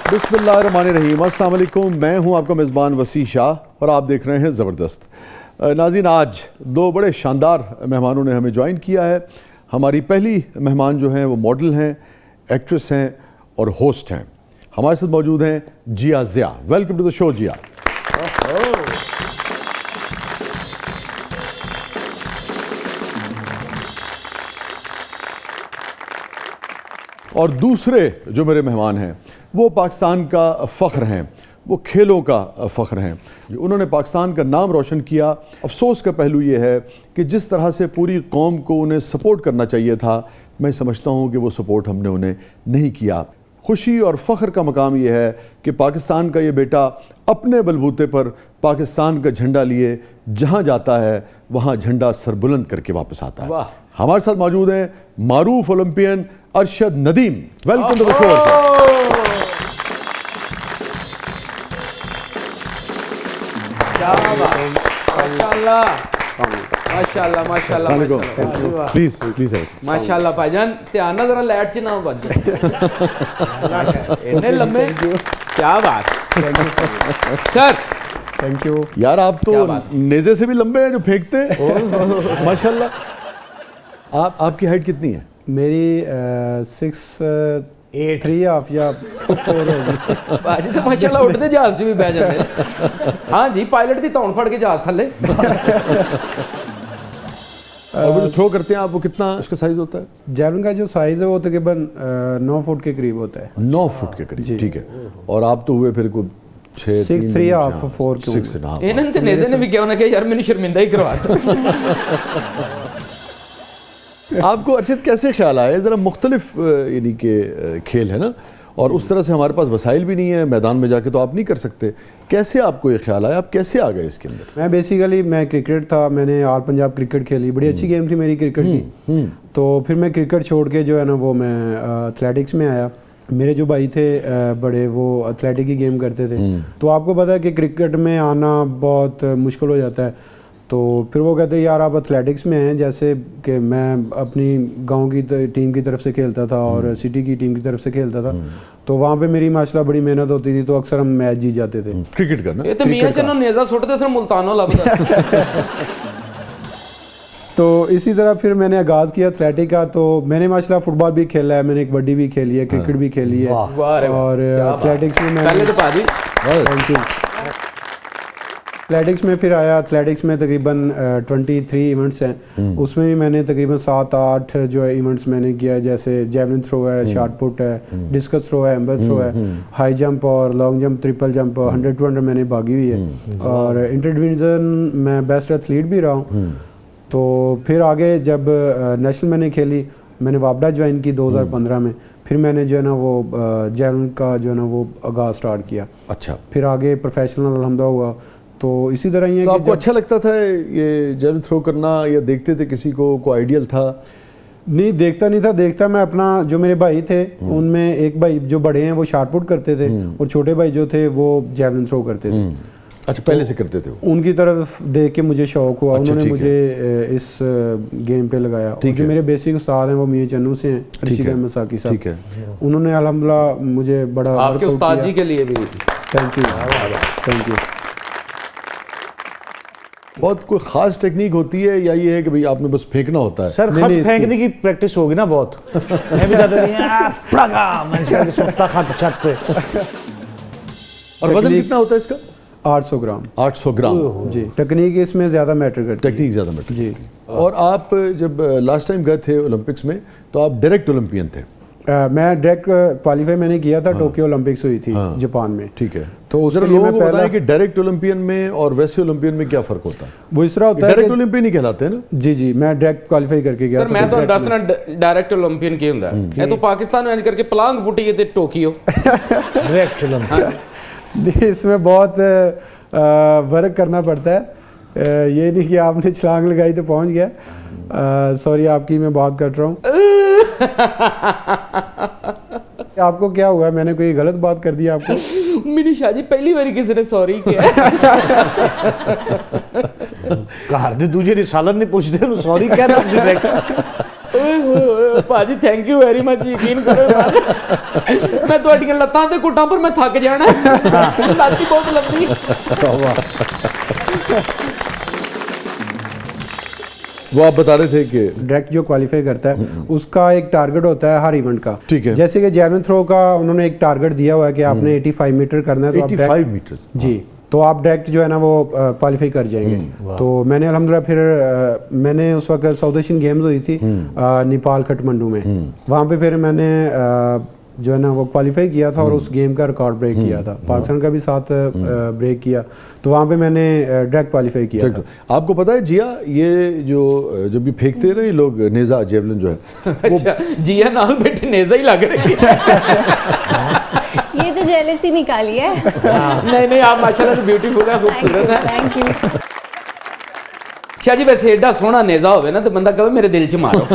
बिस्मिल्लाहिर्रहमानिर्रहीम, अस्सलाम वालेकुम। मैं हूं आपका मेज़बान वसी शाह और आप देख रहे हैं ज़बरदस्त। नाज़रीन, आज दो बड़े शानदार मेहमानों ने हमें ज्वाइन किया है। हमारी पहली मेहमान जो हैं वो मॉडल हैं, एक्ट्रेस हैं और होस्ट हैं। हमारे साथ मौजूद हैं Zia Zia. Welcome to the show Zia. और दूसरे जो मेरे मेहमान हैं वो पाकिस्तान का फ़ख्र हैं, वो खेलों का फ़ख्र हैं। उन्होंने पाकिस्तान का नाम रोशन किया। अफसोस का पहलू ये है कि जिस तरह से पूरी कौम को उन्हें सपोर्ट करना चाहिए था, मैं समझता हूँ कि वो सपोर्ट हमने उन्हें नहीं किया। खुशी और फ़ख्र का मकाम ये है कि पाकिस्तान का ये बेटा अपने बलबूते पर पाकिस्तान का झंडा लिए जहाँ जाता है वहाँ झंडा सरबुलंद करके वापस आता है। हमारे साथ मौजूद हैं मारूफ Olympian Arshad Nadeem. Welcome to the show. माशाल्लाह माशाल्लाह प्लीज प्लीज माशाल्लाह भाईजान, ध्यान ना जरा लाइट च ना बज इतने लंबे। क्या बात सर, थैंक यू यार। आप तो नेज़े से भी लंबे हैं जो फेंकते हैं। माशाल्लाह। आपकी हाइट कितनी है? मेरी 6'3" या 4 होगी। भाजी तो माशाल्लाह उड़ते जहाज च भी बह जाते। हाँ जी, पायलट की तौण फड़ के जहाज थले। और वो जो थ्रो करते हैं आप, वो कितना उसका साइज होता है? जैवलिन का जो साइज है वो तकरीबन 9 फुट के करीब होता है। 9 फुट के करीब, ठीक है। और आप तो हुए फिर को 6'3" 4 के। इन्होंने तो नेज़े ने भी क्या ना किया यार, मैंने शर्मिंदा ही करवाता। आपको अर्शद कैसे ख्याल आया? ज़रा मुख्तलिफ यानी कि खेल है ना, और उस तरह से हमारे पास वसाइल भी नहीं है, मैदान में जाके तो आप नहीं कर सकते। कैसे आपको ये ख्याल आया? आप कैसे आ गए इसके अंदर? मैं क्रिकेट था, मैंने ऑल पंजाब क्रिकेट खेली, बड़ी अच्छी गेम थी मेरी क्रिकेट की। तो फिर मैं क्रिकेट छोड़ के जो है ना वो मैं एथलेटिक्स में आया। मेरे जो भाई थे बड़े, वो एथलेटिक की गेम करते थे। तो आपको पता है कि क्रिकेट में आना बहुत मुश्किल हो जाता है। तो फिर वो कहते यार आप एथलेटिक्स में हैं, जैसे कि मैं अपनी गांव की टीम की तरफ से खेलता था और सिटी की टीम की तरफ से खेलता था। तो वहाँ पे मेरी माशाल्लाह बड़ी मेहनत होती थी, तो अक्सर हम मैच जीत जाते थे क्रिकेट का ना। ये तो मियां चनो नेज़ा सुटदे सन मुल्तानो लभदा। तो इसी तरह फिर मैंने आगाज़ किया एथलेटिक का। तो मैंने माशाल्लाह फुटबॉल भी खेला है, मैंने कबड्डी भी खेली है, क्रिकेट भी खेली है, और एथलेटिक्स में पहले तो भाजी थैंक यू। एथलेटिक्स में फिर आया। एथलेटिक्स में तकरीबन 23 इवेंट्स हैं, उसमें भी मैंने तकरीबन 7-8 जो है इवेंट्स मैंने किया है। जैसे जेवलिन थ्रो है, शॉट पुट है, डिस्कस थ्रो है, एम्बर थ्रो है, हाई जंप और long jump, triple jump, 100 to 100 मैंने भागी हुई है। और इंटर डिवीज़न में बेस्ट एथलीट भी रहा हूँ। तो फिर आगे जब नेशनल मैंने खेली, मैंने वापडा ज्वाइन की 2015 में। फिर मैंने जो है ना वो जेवलिन का जो है ना वो आगाज़ स्टार्ट किया। अच्छा। फिर आगे प्रोफेशनल अलहमदुलिल्लाह हुआ। तो इसी तरह ही है। तो आपको अच्छा लगता था ये जेवलिन थ्रो करना, या देखते थे किसी को आइडियल था? नहीं, देखता नहीं था। देखता मैं अपना, जो मेरे भाई थे उनमें एक भाई जो बड़े हैं वो शॉट पुट करते थे, और छोटे भाई जो थे वो जेवलिन थ्रो करते थे। अच्छा, पहले से करते थे? उनकी तरफ देख के मुझे शौक हुआ। अच्छा, उन्होंने मुझे इस गेम पे लगाया। जो मेरे बेसिक उस्ताद हैं वो मियां चन्नू से हैं, ऋषिक अहमद साकी साहब। ठीक है। उन्होंने अल्हम्दुलिल्लाह मुझे बड़ा आपके उस्ताद जी के लिए भी थैंक यू। बहुत कोई खास टेक्निक होती है, या ये है कि भाई आपने बस फेंकना होता है? सर खत फेंकने की प्रैक्टिस होगी ना बहुत। मैं भी जाता छत पे। और वजन कितना होता है इसका? 800 ग्राम। 800 ग्राम जी। टेक्निक इसमें ज़्यादा मैटर करती है। टेक्निक ज़्यादा मैटर जी। और आप जब लास्ट टाइम गए थे ओलंपिक्स में, तो आप डायरेक्ट ओलंपियन थे? मैं डायरेक्ट क्वालिफाई मैंने किया था। टोक्यो ओलंपिक्स हुई थी जापान में। ठीक है। तो उसके लिए लोगों मैं को पहला बताएं कि डायरेक्ट ओलंपियन में और वैसे ओलंपियन में क्या फ़र्क होता है? वो इस तरह होता है डायरेक्ट ओलंपियन ही कहलाते हैं ना? जी, मैं डायरेक्ट क्वालिफाई करके गया सर। मैं तो दस ना डायरेक्ट ओलंपियन की हुंदा है। ये तो पाकिस्तान में करके पलांग पुटी है टोक्यो डायरेक्ट ओलंपियन। इसमें बहुत वर्क करना पड़ता है। ये नहीं कि आपने छलांग लगाई तो पहुंच गया। सॉरी, आपकी मैं बात कर रहा हूँ। आपको क्या हुआ? मैंने कोई गलत बात कर दी आपको? मेरी शादी पहली बार किसी ने सॉरी किया। घर दे दूजे रिसालत नहीं पूछते, सॉरी क्या ना डायरेक्ट। ਭਾਜੀ ਥੈਂਕ ਯੂ ਵੈਰੀ ਮਚ, ਯਕੀਨ ਕਰੋ ਮੈਂ ਤੁਹਾਡੀਆਂ ਲੱਤਾਂ ਤੇ ਘੁੱਟਾਂ ਪਰ ਮੈਂ ਥੱਕ ਜਾਣਾ, ਲੱਤ ਹੀ ਬਹੁਤ ਲੰਬੀ। वो आप बता रहे थे कि डायरेक्ट जो क्वालिफाई करता है उसका एक टारगेट होता है हर इवेंट का। ठीक है। जैसे कि जैवलिन थ्रो का उन्होंने एक टारगेट दिया हुआ है कि आपने 85 मीटर करना है, तो आप 85 मीटर जी, तो आप डायरेक्ट जो है ना वो क्वालिफाई कर जाएंगे। तो मैंने अल्हम्दुलिल्लाह फिर मैंने उस वक्त साउथ एशियन गेम्स हुई थी नेपाल काठमांडू में, वहाँ पे फिर मैंने जो है ना वो क्वालिफाई किया था और उस गेम का रिकॉर्ड ब्रेक किया था, पाकिस्तान का भी साथ ब्रेक किया, तो वहाँ पे मैंने डायरेक्ट क्वालिफाई किया था। आपको पता है जिया, ये जो जब भी फेंकते हैं ना ये लोग नेजा जेवलिन जो है अच्छा जिया नाल बेटे नेजा ही लग रही है। ये तो जेलसी निकाली है। नहीं नहीं, आप माशाल्लाह ब्यूटीफुल है, खूबसूरत है। Thank you. शाह जी वैसे एडा सोहना नेजा होवे ना तो बंदा कहे मेरे दिल च मारो।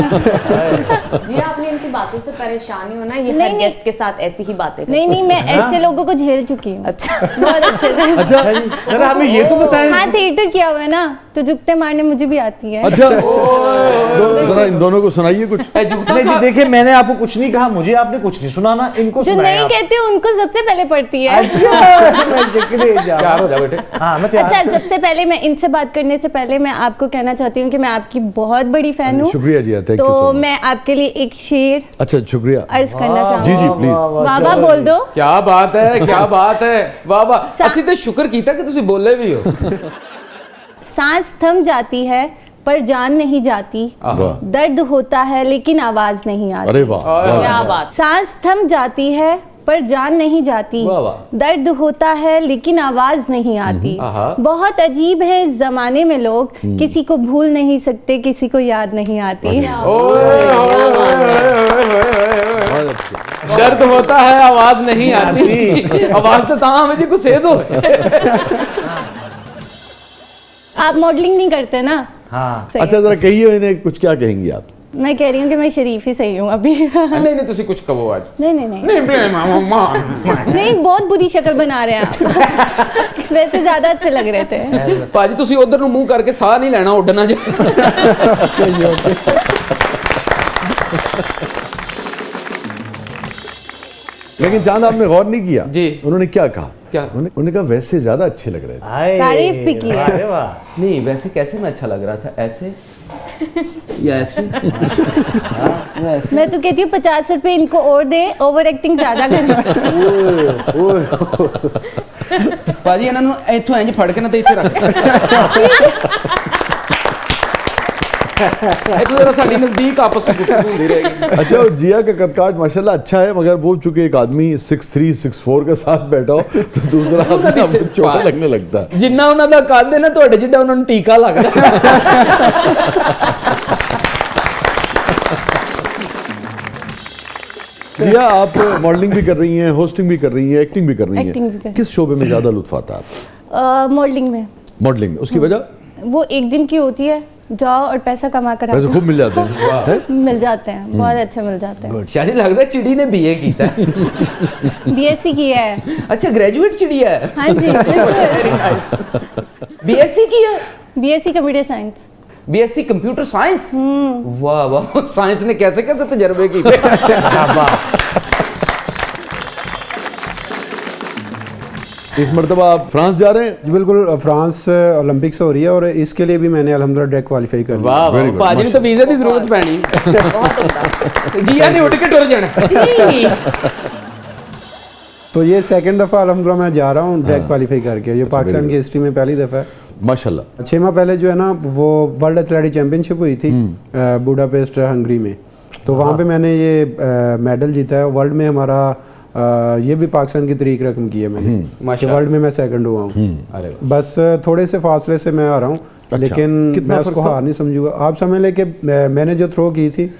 जी आपने इनकी बातों से परेशानी हो ना, ये हर गेस्ट के साथ ऐसी ही बातें करते नहीं नहीं, मैं ऐसे लोगों को झेल चुकी हूँ। अच्छा बहुत अच्छे से। अच्छा जरा हमें ये तो बताएं। हाँ, थिएटर किया हुआ है ना, तो जुगते मारने मुझे भी आती है। अच्छा जरा इन दोनों को सुनाइए कुछ। नहीं जी देखिए, मैंने आपको कुछ नहीं कहा, मुझे आपने कुछ नहीं सुनाना, इनको जो सुनाएं नहीं आप। कहते उनको सबसे पहले पड़ती है। तैयार हो जा बेटे। हाँ मैं तैयार। अच्छा, सबसे पहले मैं इनसे बात करने से पहले मैं आपको कहना चाहती हूँ कि मैं आपकी बहुत बड़ी फैन हूँ। शुक्रिया जिया, थैंक यू तो सो मच। मैं आपके लिए एक शेर अच्छा शुक्रिया। अर्ज करना जी चाहूँगी। जी प्लीज। वाह वाह बोल दो। क्या बात है, क्या बात है, वाह वाह। ਅਸੀਂ ਤੇ ਸ਼ੁਕਰ ਕੀਤਾ ਕਿ ਤੁਸੀਂ ਬੋਲੇ ਵੀ ਹੋ। सांस थम जाती है पर जान नहीं जाती, वाह। दर्द होता है लेकिन आवाज नहीं आती। अरे वाह वाह। क्या बात। सांस थम जाती है पर जान नहीं जाती, वाह वाह। दर्द होता है लेकिन आवाज नहीं आती। आहा। बहुत अजीब है इस जमाने में लोग किसी को भूल नहीं सकते, किसी को याद नहीं आती। बहुत अच्छे। दर्द होता है आवाज नहीं आती, आवाज तो ता हमें जी को सेध हो। आप मॉडलिंग नहीं करते ना? हाँ सही। अच्छा जरा कहिए इन्हें कुछ, क्या कहेंगी आप? मैं कह रही हूँ कि मैं शरीफ ही सही हूँ अभी। नहीं नहीं तुसी कुछ कहो आज। नहीं नहीं नहीं नहीं मां नहीं, बहुत बुरी शक्ल बना रहे हैं आप। वैसे ज्यादा अच्छे लग रहे थे। ਭਾਜੀ ਤੁਸੀਂ ਉਧਰ ਨੂੰ ਮੂੰਹ ਕਰਕੇ ਸਾਹ नहीं ਲੈਣਾ, ਉੱਡਣਾ ਜੇ। लेकिन चांद आपने गौर नहीं किया जी। उन्होंने क्या कहा? क्या? उन्होंने कहा वैसे ज्यादा अच्छे लग रहे थे। हाय। तारीफ भी की है। अरे वाह। नहीं वैसे कैसे मैं अच्छा लग रहा था, ऐसे या ऐसे? या ऐसे? मैं तो कहती हूँ 50 रुपए इनको और दे, ओवर एक्टिंग ज्यादा करना। ਭਾਜੀ ਇਹਨਾਂ ਨੂੰ ਇੱਥੋਂ ਇੰਜ ਫੜ ਕੇ ਨਾ ਤੇ ਇੱਥੇ ਰੱਖ। ਇੱਥੋਂ जरा ਸਾਡੀ ਨਜ਼ਦੀਕ ਆਪਸ ਵਿੱਚ ਗੁਫ਼ਤਗੂ ਹੁੰਦੀ रहेगी। अच्छा और जिया का कदकाठ माशाल्लाह अच्छा है, मगर वो चूंकि एक आदमी 6'3", 6'4" के साथ बैठा हो तो दूसरा आदमी आपको छोटा लगने लगता है। ਜਿੰਨਾ ਉਹਨਾਂ ਦਾ ਕੱਦ ਹੈ ਨਾ ਤੁਹਾਡੇ ਜਿੱਡਾ ਉਹਨਾਂ ਨੂੰ ਟੀਕਾ ਲੱਗਦਾ। जिया आप मॉडलिंग भी कर रही हैं, होस्टिंग भी कर रही हैं, एक्टिंग भी कर रही एक्टिंग भी कर हैं, रही किस शोबे में ज्यादा लुत्फ आता है आपको? मॉडलिंग में मॉडलिंग में। उसकी वजह? वो एक दिन की होती है, जाओ और पैसा कमा कर पैसे आओ। खूब मिल जाते हैं हैं? मिल जाते हैं, बहुत अच्छे मिल जाते हैं। ਸ਼ਾਜੀ ਲੱਗਦਾ ਚਿੜੀ ਨੇ ਬੀਏ ਕੀਤਾ ਹੈ। बीएससी की है। अच्छा ग्रेजुएट चिड़ी है। हाँ जी, बीएससी की है। BSc computer science. BSc computer science. वाह वाह, साइंस ने कैसे कैसे तजर्बे किए। इस मरतबा आप फ्रांस जा रहे हैं? जी बिल्कुल, फ्रांस ओलंपिक्स हो रही है और इसके लिए भी मैंने अल्हम्दुलिल्लाह डायरेक्ट क्वालिफाई कर लिया। वाह वाह, Very good, ਭਾਜੀ ਨੂੰ ਤਾਂ ਵੀਜ਼ੇ ਦੀ ਜ਼ਰੂरਤ ਪੈਣੀ। बहुत उम्दा। ਜੀਆ ਨੇ ਉੱਡ ਕੇ ਟੁਰ ਜਾਣਾ ਜੀ। तो ये सेकंड दफ़ा अल्हम्दुलिल्लाह मैं जा रहा हूँ डायरेक्ट क्वालिफाई करके, ये पाकिस्तान की हिस्ट्री में पहली दफ़ा है। माशाल्लाह। 6 माह पहले जो है ना वो वर्ल्ड एथलेटिक चैम्पियनशिप हुई थी बुडापेस्ट हंगरी में, तो वहाँ पे मैंने ये मेडल जीता है। वर्ल्ड में हमारा ये भी पाकिस्तान की तरीक रकम की है मैंने, कि माशाल्लाह। वर्ल्ड में मैं सेकंड हुआ हूँ। अरे बस थोड़े से फासले से मैं आ रहा हूँ, लेकिन कितना मैं फर्क उसको था? हार नहीं समझूंगा। आप समझ लें कि मैंने जो थ्रो की थी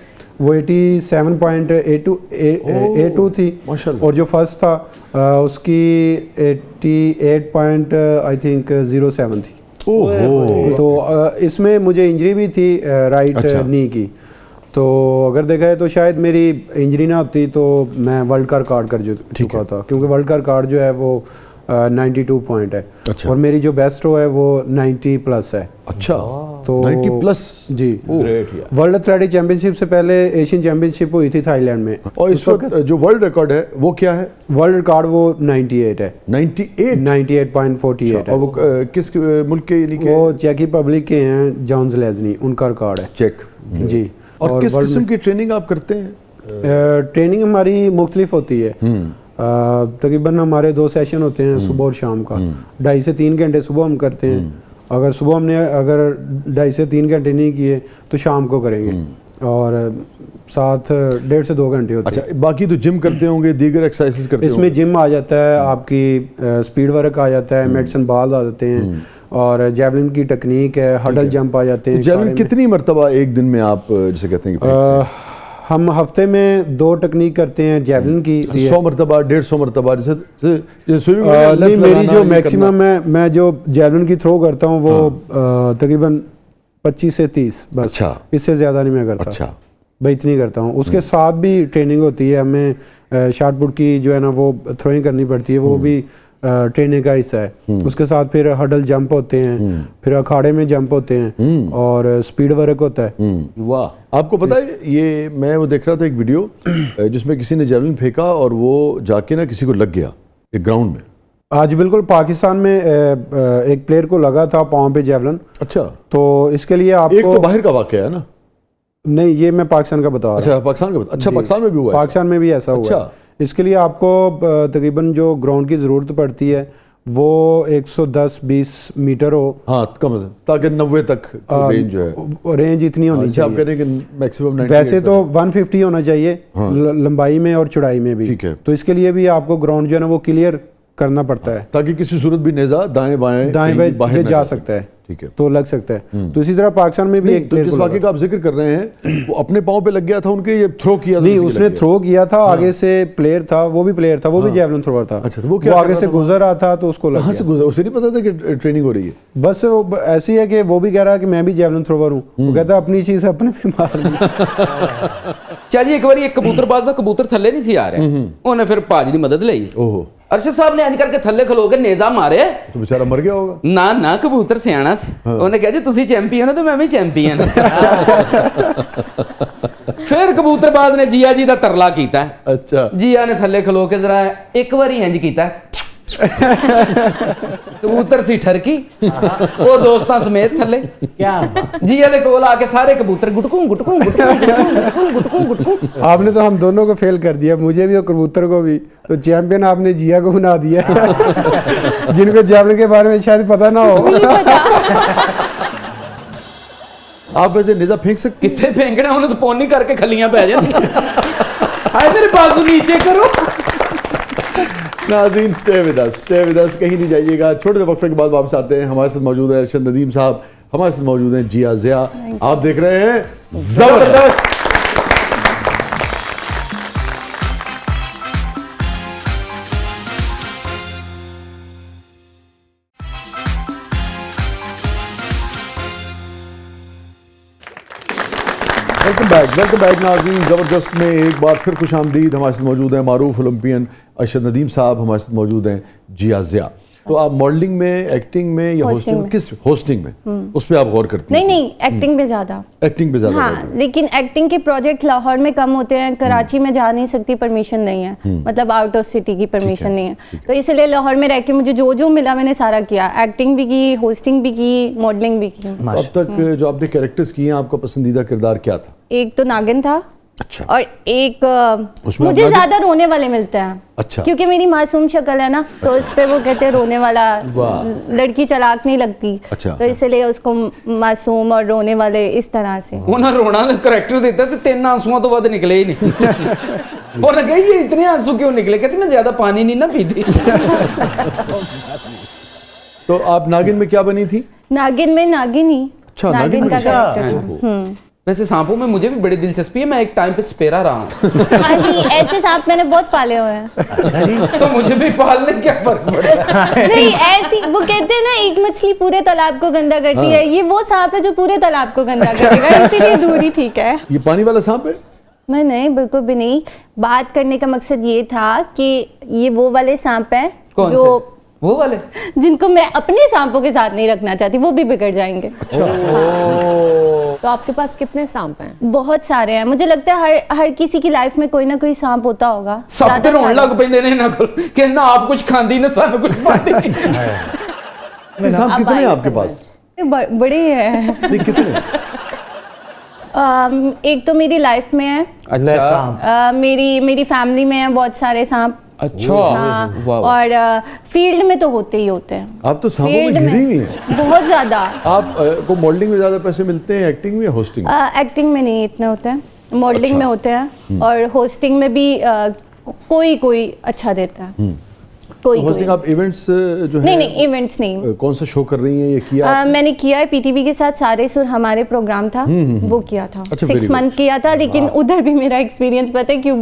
वो 87.82 थी, माशाल्लाह। और जो फर्स्ट था उसकी 88.07 थी। ओहो। तो इसमें मुझे इंजरी भी थी राइट अच्छा। नी की, तो अगर देखा है तो शायद मेरी इंजरी ना होती तो मैं वर्ल्ड का रिकॉर्ड कर चुका था, क्योंकि वर्ल्ड का रिकॉर्ड जो है वो 92 पॉइंट है। अच्छा। और मेरी जो बेस्ट रो है वो 90 प्लस है। अच्छा, तो 90 प्लस। जी, ग्रेट यार। वर्ल्ड एथलेटिक चैंपियनशिप से पहले एशियन चैंपियनशिप हुई थी थाईलैंड में। और इस वक्त जो वर्ल्ड रिकॉर्ड है वो क्या है? वर्ल्ड रिकॉर्ड वो 98 है, 98। 98.48 और है। वो किस मुल्क के यानी कि? वो चेक रिपब्लिक के हैं, जॉन्स लेजनी, उनका रिकॉर्ड है। चेक। जी। और किस वर्ल्ड किस्म की ट्रेनिंग आप करते हैं? ट्रेनिंग हमारी मुख्तलिफ होती है। तकरीबन हमारे 2 सेशन होते हैं, सुबह और शाम का। 2.5 से 3 घंटे सुबह हम करते हैं। अगर सुबह हमने 2.5 से 3 घंटे नहीं किए तो शाम को करेंगे। और साथ 1.5 से 2 घंटे होते हैं। अच्छा, बाकी तो जिम करते होंगे, दीगर एक्सरसाइजेस करते होंगे? इसमें जिम आ जाता है, आपकी स्पीड वर्क आ जाता है, मेडिसिन बॉल आ जाते हैं, और जेवलिन की टेक्निक है, हडल जंप आ जाते हैं। जेवलिन कितनी मरतबा एक दिन में आप जिसे कहते हैं कि हम हफ्ते में 2 टेक्निक करते हैं जेवलिन की। 100 मरतबा, 150 मरतबा, जैसे स्विमिंग नहीं, मेरी जो मैक्सिमम है, मैं जो जेवलिन की थ्रो करता हूँ वो तकरीबन 25 से 30 बस। अच्छा। इससे ज़्यादा नहीं मैं करता। अच्छा। भाई इतनी करता हूँ। उसके साथ भी ट्रेनिंग होती है हमें। शॉट पुट की जो है ना वो थ्रोइंग करनी पड़ती है, वो भी ट्रेनिंग का हिस्सा है। उसके साथ फिर हडल जंप होते हैं, फिर अखाड़े में जंप होते हैं, और स्पीड वर्क होता है। वाह। आपको पता है, ये मैं वो देख रहा था एक वीडियो जिसमें किसी ने जेवलिन फेंका और वो जाके ना किसी को लग गया एक ग्राउंड में। आज बिल्कुल पाकिस्तान में एक प्लेयर को लगा था पाँव पे जेवलिन। अच्छा। तो इसके लिए एक आपको तो बाहर का वाकया है ना? नहीं, ये मैं पाकिस्तान का बता रहा हूँ। अच्छा, पाकिस्तान का। अच्छा, जी। पाकिस्तान में भी हुआ है? पाकिस्तान में भी ऐसा हुआ अच्छा। है। इसके लिए आपको तकरीबन जो ग्राउंड की ज़रूरत पड़ती है वो 110-20 मीटर हो। हाँ, कम से ताकि 90 तक रेंज जो है, रेंज इतनी होनी अच्छा, आप चाहिए। कह रहे हैं कि मैक्सिमम 90। वैसे तो 150 होना चाहिए लंबाई में और चौड़ाई में भी। ठीक है। तो इसके लिए भी आपको ग्राउंड जो है ना वो क्लियर करना पड़ता है, ताकि किसी सूरत भी नेजा दाएं बाएं दाएं कहीं बाहर बाएं ना जा सकता है। ठीक है। तो लग सकता है। तो इसी तरह पाकिस्तान में भी नहीं, एक तो प्लेयर जिस को वाकये लगा। का आप जिक्र कर रहे हैं वो अपने पाँव पे लग गया था उनके, ये थ्रो किया था? नहीं, किसी के उसने लग गया? थ्रो किया था, आगे से प्लेयर था, वो भी प्लेयर था, वो भी जेवलिन थ्रोअर था। अच्छा, तो वो क्या वो कर आगे रहा से था गुजर रहा था तो उसको लग कहाँ से गया। गुजरा? उसे नहीं पता था कि ट्रेनिंग हो रही है? बस वो ऐसी है कि वो भी कह रहा है कि मैं भी जेवलिन थ्रोअर हूँ। वो कहता है अपनी चीज अपने पे मार ली। ਚੱਲ ਇੱਕ ਵਾਰੀ ਇੱਕ ਕਬੂਤਰਬਾਜ਼ ਦਾ ਕਬੂਤਰ ਥੱਲੇ ਨਹੀਂ ਸੀ ਆ ਰਿਹਾ, ਉਹਨੇ ਫਿਰ ਭਾਜ ਦੀ ਮਦਦ ਲਈ। ओहो, ਅਰਸ਼ਦ ਸਾਹਿਬ ਨੇ ਇੰਜ ਕਰਕੇ ਥੱਲੇ ਖਲੋ ਕੇ ਨੇਜ਼ਾ ਮਾਰਿਆ। तो बेचारा मर गया होगा। ਨਾ ਨਾ ਕਬੂਤਰ ਸਿਆਣਾ ਸੀ, ਉਹਨੇ ਕਿਹਾ ਜੀ ਤੁਸੀਂ ਚੈਂਪੀਅਨ ਹੋ ਤੇ ਮੈਂ ਵੀ ਚੈਂਪੀਅਨ। ਫਿਰ ਕਬੂਤਰਬਾਜ਼ ਨੇ ਜੀਆ ਜੀ ਦਾ ਤਰਲਾ ਕੀਤਾ। अच्छा। ਜੀਆ ਨੇ ਥੱਲੇ ਖਲੋ ਕੇ ਜ਼ਰਾ ਇੱਕ ਵਾਰੀ ਇੰਜ ਕੀਤਾ, ਕਬੂਤਰ ਸੀ ਠਰਕੀ, ਉਹ ਦੋਸਤਾਂ ਸਮੇਤ ਥੱਲੇ। क्या ਜੀਆ ਦੇ ਕੋਲ ਆ ਕੇ ਸਾਰੇ ਕਬੂਤਰ ਗੁਟਕੂ ਗੁਟਕੂ ਗੁਟਕੂ ਗੁਟਕੂ ਗੁਟਕੂ ਗੁਟਕੂ। आपने तो हम दोनों को फेल कर दिया, मुझे भी और कबूतर को भी। तो चैंपियन आपने जिया को बना दिया, जिनको जेवलिन के बारे में शायद पता ना हो। आप वैसे नेजा फेंक सकते हैं? ਕਿੱਥੇ ਫੇਂਕਣਾ, ਉਹਨੂੰ ਤਾਂ ਪੌਣੀ ਕਰਕੇ ਖੱਲੀਆਂ ਪੈ ਜਾਂਦੀਆਂ। ਹਾਏ ਮੇਰੇ ਬਾਜ਼ੂ ਨੀਚੇ ਕਰੋ। नाज़रीन, स्टे विद अस, कहीं नहीं जाइएगा। छोटे से वक्फे के बाद वापस आते हैं। हमारे साथ मौजूद है अरशद नदीम साहब, हमारे साथ मौजूद हैं जिया ज़िया। आप देख रहे हैं जबरदस्त। वेलकम बैक नाज़रीन। ज़बरदस्त में एक बार फिर खुश आमदीद। हमारे साथ मौजूद हैं मारूफ ओलंपियन अरशद नदीम साहब, हमारे साथ मौजूद हैं जिया ज़िया। तो आप मॉडलिंग में, एक्टिंग में या होस्टिंग होस्टिंग, में। किस होस्टिंग में उस पर आप गौर करती नहीं हैं? नहीं, एक्टिंग पे ज़्यादा। एक्टिंग पे ज़्यादा गौर हाँ, लेकिन एक्टिंग के प्रोजेक्ट लाहौर में कम होते हैं, कराची में जा नहीं सकती, परमिशन नहीं है, मतलब आउट ऑफ सिटी की परमिशन नहीं है। तो इसलिए लाहौर में रह के मुझे जो जो मिला मैंने सारा किया, एक्टिंग भी की, होस्टिंग भी की, मॉडलिंग भी की। अब तक जो आपने कैरेक्टर्स किए हैं, आपका पसंदीदा किरदार क्या था? एक तो नागिन था, अच्छा। और एक उसमें मुझे नागिन- ज्यादा रोने वाले मिलते हैं। अच्छा। क्योंकि मेरी मासूम शक्ल है ना, तो उस पे वो कहते हैं रोने वाला, लड़की चालाक नहीं लगती। अच्छा। तो इसलिए उसको मासूम और रोने वाले इस तरह से। ਉਹਨਾਂ ਰੋਣਾ ਦਾ ਕਰੈਕਟਰ ਦਿੱਤਾ ਤੇ 3 ਆਂਸੂਆਂ ਤੋਂ ਵੱਧ ਨਿਕਲੇ ਹੀ ਨਹੀਂ। ਉਹਨੇ ਕਹੀ ਇਹ ਇਤਨੇ ਆंसू क्यों निकले, कहती मैं ज्यादा पानी नहीं ना पीती। तो आप नागिन में क्या बनी थी? नागिन में नागिन ही। अच्छा, नागिन का अच्छा। कैरेक्टर। वैसे सांपों में मुझे भी बड़ी दिलचस्पी है, मैं एक टाइम पे स्पेरा रहा हूँ। हाँ जी, ऐसे सांप मैंने बहुत पाले हुए हैं। तो मुझे भी पालने क्या फर्क पड़ेगा। नहीं, ऐसी वो कहते हैं ना, एक मछली पूरे तालाब को गंदा करती है, ये वो सांप है जो पूरे तालाब को गंदा करेगा, इसीलिए दूरी ठीक है। ये पानी वाला सांप है? नहीं, बिल्कुल भी नहीं। बात करने का मकसद ये था कि ये वो वाले सांप हैं कौन जो वो वाले जिनको मैं अपने सांपों के साथ नहीं रखना चाहती, वो भी बिगड़ जाएंगे। तो आपके पास कितने सांप हैं? बहुत सारे हैं, मुझे लगता है हर किसी की लाइफ में कोई ना कोई सांप होता होगा। सब ज़्यादा तो रोन सारे। लग पैंदे ने ना कि ना आप कुछ खांदी ना सानू कुछ पाती। सांप कितने हैं आपके पास? बड़े हैं। नहीं, कितने? एक तो मेरी लाइफ में है, अच्छा मेरी फैमिली में है बहुत सारे सांप। अच्छा हाँ, वाह। और फील्ड में तो होते ही होते हैं। आप तो सांपों फील्ड में घिरी हुई हैं। बहुत ज्यादा। आप को मॉडलिंग में ज्यादा पैसे मिलते हैं, एक्टिंग में या होस्टिंग? एक्टिंग में नहीं इतने होते हैं, मॉडलिंग अच्छा। में होते हैं, और होस्टिंग में भी कोई अच्छा देता है। कोई होस्टिंग आप इवेंट्स जो है, नहीं इवेंट्स नहीं। कौन सा शो कर रही हैं ये किया? मैंने किया है पीटीवी के साथ, सारे सुर हमारे प्रोग्राम था, वो किया था। अच्छा, 6 very good. मंथ किया था, लेकिन उधर भी मेरा एक्सपीरियंस पता है क्यों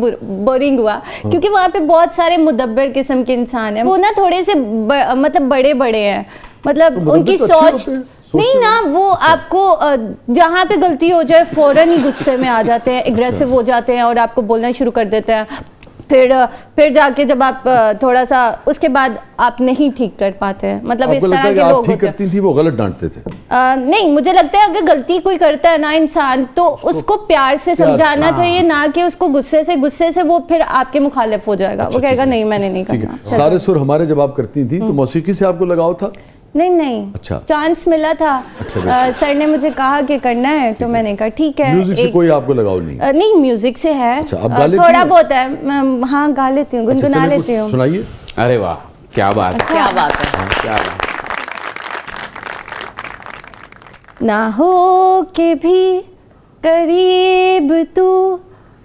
बोरिंग हुआ, क्योंकि वहाँ पे बहुत सारे मुदब्बर किस्म के इंसान हैं। वो ना थोड़े से मतलब बड़े हैं, मतलब तो उनकी मुदब्बर तो अच्छे सोच होते हैं, सोचते नहीं ना, वो आपको जहाँ पे गलती हो जाए फौरन ही गुस्से में आ जाते हैं, एग्रेसिव हो जाते हैं और आपको बोलना शुरू कर देते हैं। फिर जाके जब आप थोड़ा सा उसके बाद आप नहीं ठीक कर पाते हैं, मतलब इस आपको लगता तरह है कि के आप लोग ठीक होते हैं। करती थी, वो गलत डांटते थे? नहीं, मुझे लगता है अगर गलती कोई करता है ना इंसान, तो उसको प्यार से समझाना चाहिए, ना कि उसको गुस्से से वो फिर आपके मुखालिफ हो जाएगा। वो कहेगा नहीं मैंने नहीं ठीक करना। है। सारे सुर हमारे जब आप करती थी तो मौसीकी से आपको लगाव था? नहीं अच्छा। चांस मिला था। अच्छा, सर ने मुझे कहा कि करना है, तो मैंने कहा ठीक है। म्यूजिक से कोई आपको लगाव नहीं? नहीं, म्यूजिक से है। अच्छा, आप गा लेती थोड़ा हैं? बहुत है। हाँ, गा लेती हूँ, अच्छा, गुनगुना चलिए कुछ लेती हूँ। सुनाइए। अरे वाह क्या बात है, क्या बात है। क्या बात। ना हो के भी करीब तू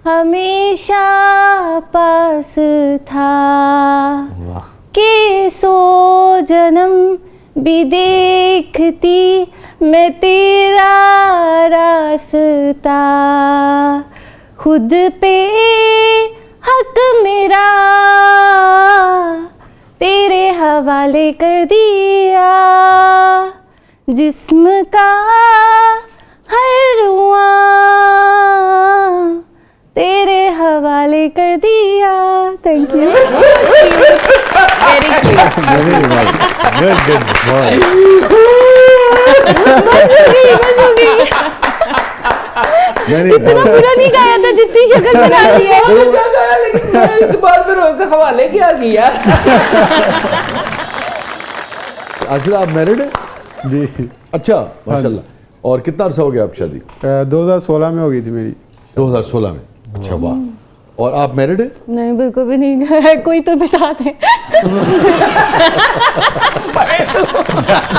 हमेशा पास था, कि 100 जन्म भी देखती मैं तेरा रास्ता, खुद पे हक मेरा तेरे हवाले कर दिया, जिस्म का हर रुआ तेरे हवाले कर दिया। Thank you. Very cute. इतना बुरा नहीं गाया था जितनी शक्ल बना दी है। बहुत अच्छा गाया, लेकिन मैं इस बार पे रोक के हवाले क्या किया। अच्छा, आप मैरिड हैं? जी। अच्छा, माशाल्लाह। और कितना अरसा हो गया आपकी शादी? 2016 में हो गई थी मेरी। 2016 में। अच्छा, वाह। और आप मैरिड हैं? नहीं, बिल्कुल भी नहीं है। कोई तो बता दे।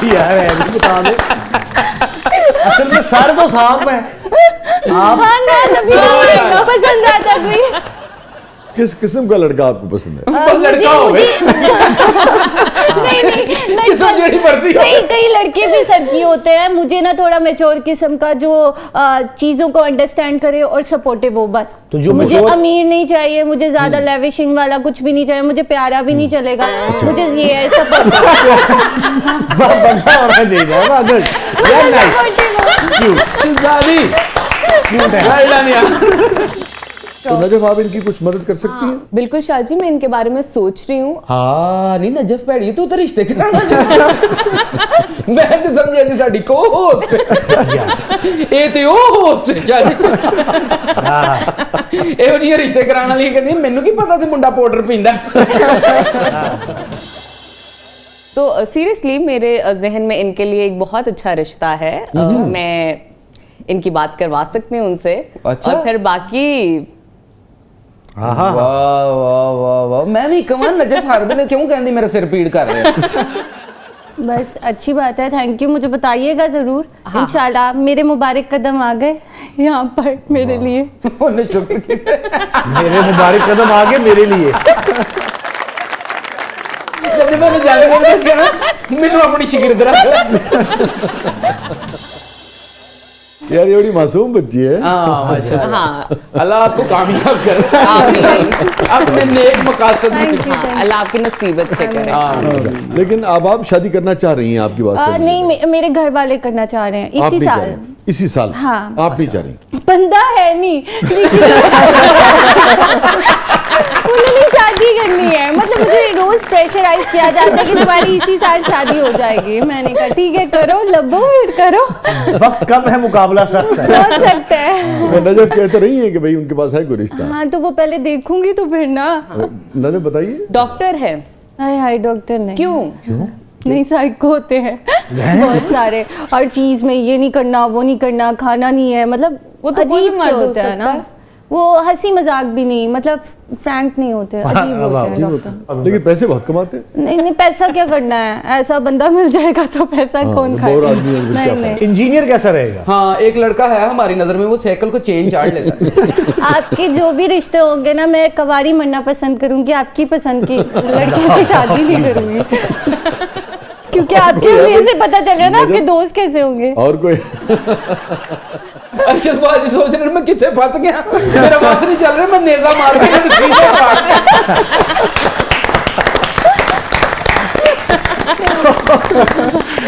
यार ऐसे बता दे, असल में सर तो सांप है। आप हाँ ना, तभी नहीं पसंद आता कोई। किस किस्म का लड़का आपको पसंद है? बस लड़का हो गए। नहीं किस्म जेड़ी मर्जी हो। नहीं, कई लड़के भी सड़की होते हैं। मुझे ना थोड़ा मैच्योर किस्म का, जो चीजों को अंडरस्टैंड करे और सपोर्टिव हो, बस। तो जो मुझे mature- अमीर नहीं चाहिए, मुझे ज्यादा लेविशिंग वाला कुछ भी नहीं चाहिए, मुझे प्यारा भी नहीं चलेगा, मुझे ये है सपोर्टिव। बंदा होना चाहिए। वाह, गुड यार, नाइस, क्यूट है। Well done यार। तो नजफ, आप इनकी कुछ मदद कर सकती हैं? बिल्कुल शाह जी, मैं इनके बारे में सोच रही हूँ। हाँ नहीं नजफ भैड़ी तू तो रिश्ते कराना। मैं तो समझिया जी साडी को होस्ट ਇਹ ਤੇ ਉਹ ਹੋਸਟ ਚਾਚੀ ਇਹੋ ਜਿਹੇ ਰਿਸ਼ਤੇ ਕਰਾਉਣ ਵਾਲੀ ਕਹਿੰਦੀ ਮੈਨੂੰ ਕੀ ਪਤਾ ਸੀ ਮੁੰਡਾ ਪਾਊਡਰ ਪੀਂਦਾ। तो सीरियसली मेरे जहन में इनके लिए एक बहुत अच्छा रिश्ता है। मैं इनकी बात करवा सकती हूँ उनसे। अच्छा। और फिर बाकी वाह वाह वाह वाह, मैं भी कमां नजफ हर वेले क्यों कहंदी मेरा सिर पीड़ कर रहा है। बस अच्छी बात है, थैंक यू। मुझे बताइएगा जरूर। इंशाल्लाह मेरे मुबारक कदम आ गए यहाँ पर मेरे लिए। उन्हें शुक्र किया। मेरे मुबारक कदम आगे मेरे लिए। जब मैंने जाने को कहना मैंने अपनी शिगिर्द रख ले। यार, ये बड़ी मासूम बच्ची है। हाँ माशाल्लाह। हाँ, अल्लाह आपको कामयाब करे आमीन। अपने नेक मकासद में। हाँ, अल्लाह आपकी नसीब अच्छे करे। लेकिन अब आप शादी करना चाह रही हैं, आपकी बात से? नहीं, मेरे घर वाले करना चाह रहे हैं आप इसी नहीं चाह साल। रही? इसी साल? हाँ। आप नहीं चाह रही? बंदा है नहीं, लेकिन उन्होंने शादी करनी है। मतलब मुझे रोज प्रेशराइज किया जाता है कि तुम्हारी इसी साल शादी हो जाएगी। मैंने कहा ठीक है करो, लबो फिर करो, वक्त कम है, मुकाबला सख्त है। हो सकता है। वो नजफ कहते नहीं है कि भाई उनके पास है कोई रिश्ता। हाँ तो वो पहले देखूंगी तो फिर ना। नजफ बताइए। डॉक्टर है। हाय हाय डॉक्टर नहीं। क्यों? नहीं साइको होते हैं बहुत सारे, हर चीज में ये नहीं करना वो नहीं करना, खाना नहीं है, मतलब वो तो अजीब कोई से मर्द हो होता है ना। सकता है। वो हंसी मजाक भी नहीं, मतलब फ्रैंक नहीं होते, अजीब होते हैं डॉक्टर। लेकिन पैसे बहुत कमाते हैं। नहीं नहीं, पैसा क्या करना है, ऐसा बंदा मिल जाएगा तो पैसा कौन खाए। बोर आदमी है, फिर क्या नहीं नहीं, इंजीनियर कैसा रहेगा? हाँ, एक लड़का है हमारी नजर में, वो साइकिल को चेन चाड़ लेता है। आपके जो भी रिश्ते होंगे ना, मैं कवारी मरना पसंद करूंगी, आपकी पसंद की लड़की से शादी नहीं करूंगी। क्योंकि आपके लिए से पता चल रहा है ना आपके दोस्त कैसे होंगे। और कोई अरशद बाजी सोच रहे मैं कितने फंस गया, मेरा बस नहीं चल रहा, मैं नेजा मार के इन्हें सीधे मार दिया।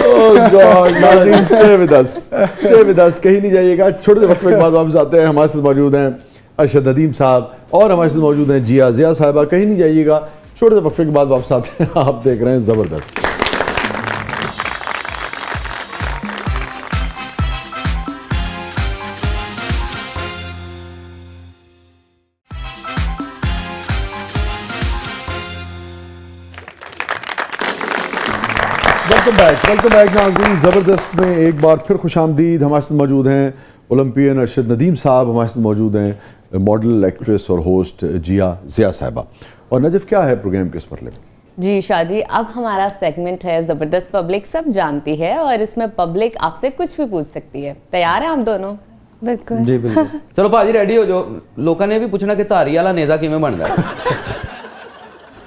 Oh God, नाज़रीन, stay with us, stay with us, कहीं नहीं जाइएगा। छोटे से वक्त के बाद वापस आते हैं। हमारे साथ मौजूद हैं अरशद नदीम साहब और हमारे साथ मौजूद हैं जिया साहिबा। कहीं नहीं जाइएगा, छोटे से वक्त के बाद वापस आते हैं। आप देख रहे हैं जबरदस्त। वेलकम बैक नाज़रीन। ज़बरदस्त में एक बार फिर खुशामदीद। हमारे साथ मौजूद हैं ओलंपियन अरशद नदीम साहब, हमारे साथ मौजूद हैं मॉडल, एक्ट्रेस और होस्ट जिया साहिबा। और नजफ, क्या है प्रोग्राम के इस मरले में? जी शाह जी, अब हमारा सेगमेंट है ज़बरदस्त पब्लिक सब जानती है, और इसमें पब्लिक आपसे कुछ भी पूछ सकती है। तैयार हैं आप दोनों? बिल्कुल जी बिल्कुल। चलो भाजी रेडी हो जाओ। लोगों ने भी पूछना कि धारी वाला नेजा किमें बनता है।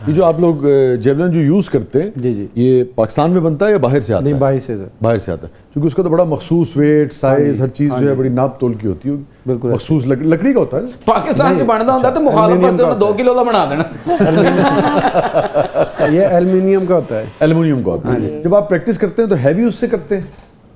ये जो आप लोग जेवलिन जो यूज़ करते हैं, जी जी, ये पाकिस्तान में बनता है या बाहर से आता नहीं है? बाहर से सर। बाहर से आता है, क्योंकि उसका तो बड़ा मखसूस वेट, साइज, हर चीज़ जो है बड़ी नाप तोल की होती है। बिल्कुल मखसूस लकड़ी का होता है ना? पाकिस्तान च बनता होता तो मुखालफत से 2 किलो का बना देना। ये एल्युमिनियम का होता है। एल्युमिनियम का होता है। जब आप प्रैक्टिस करते हैं तो हैवी उससे करते हैं?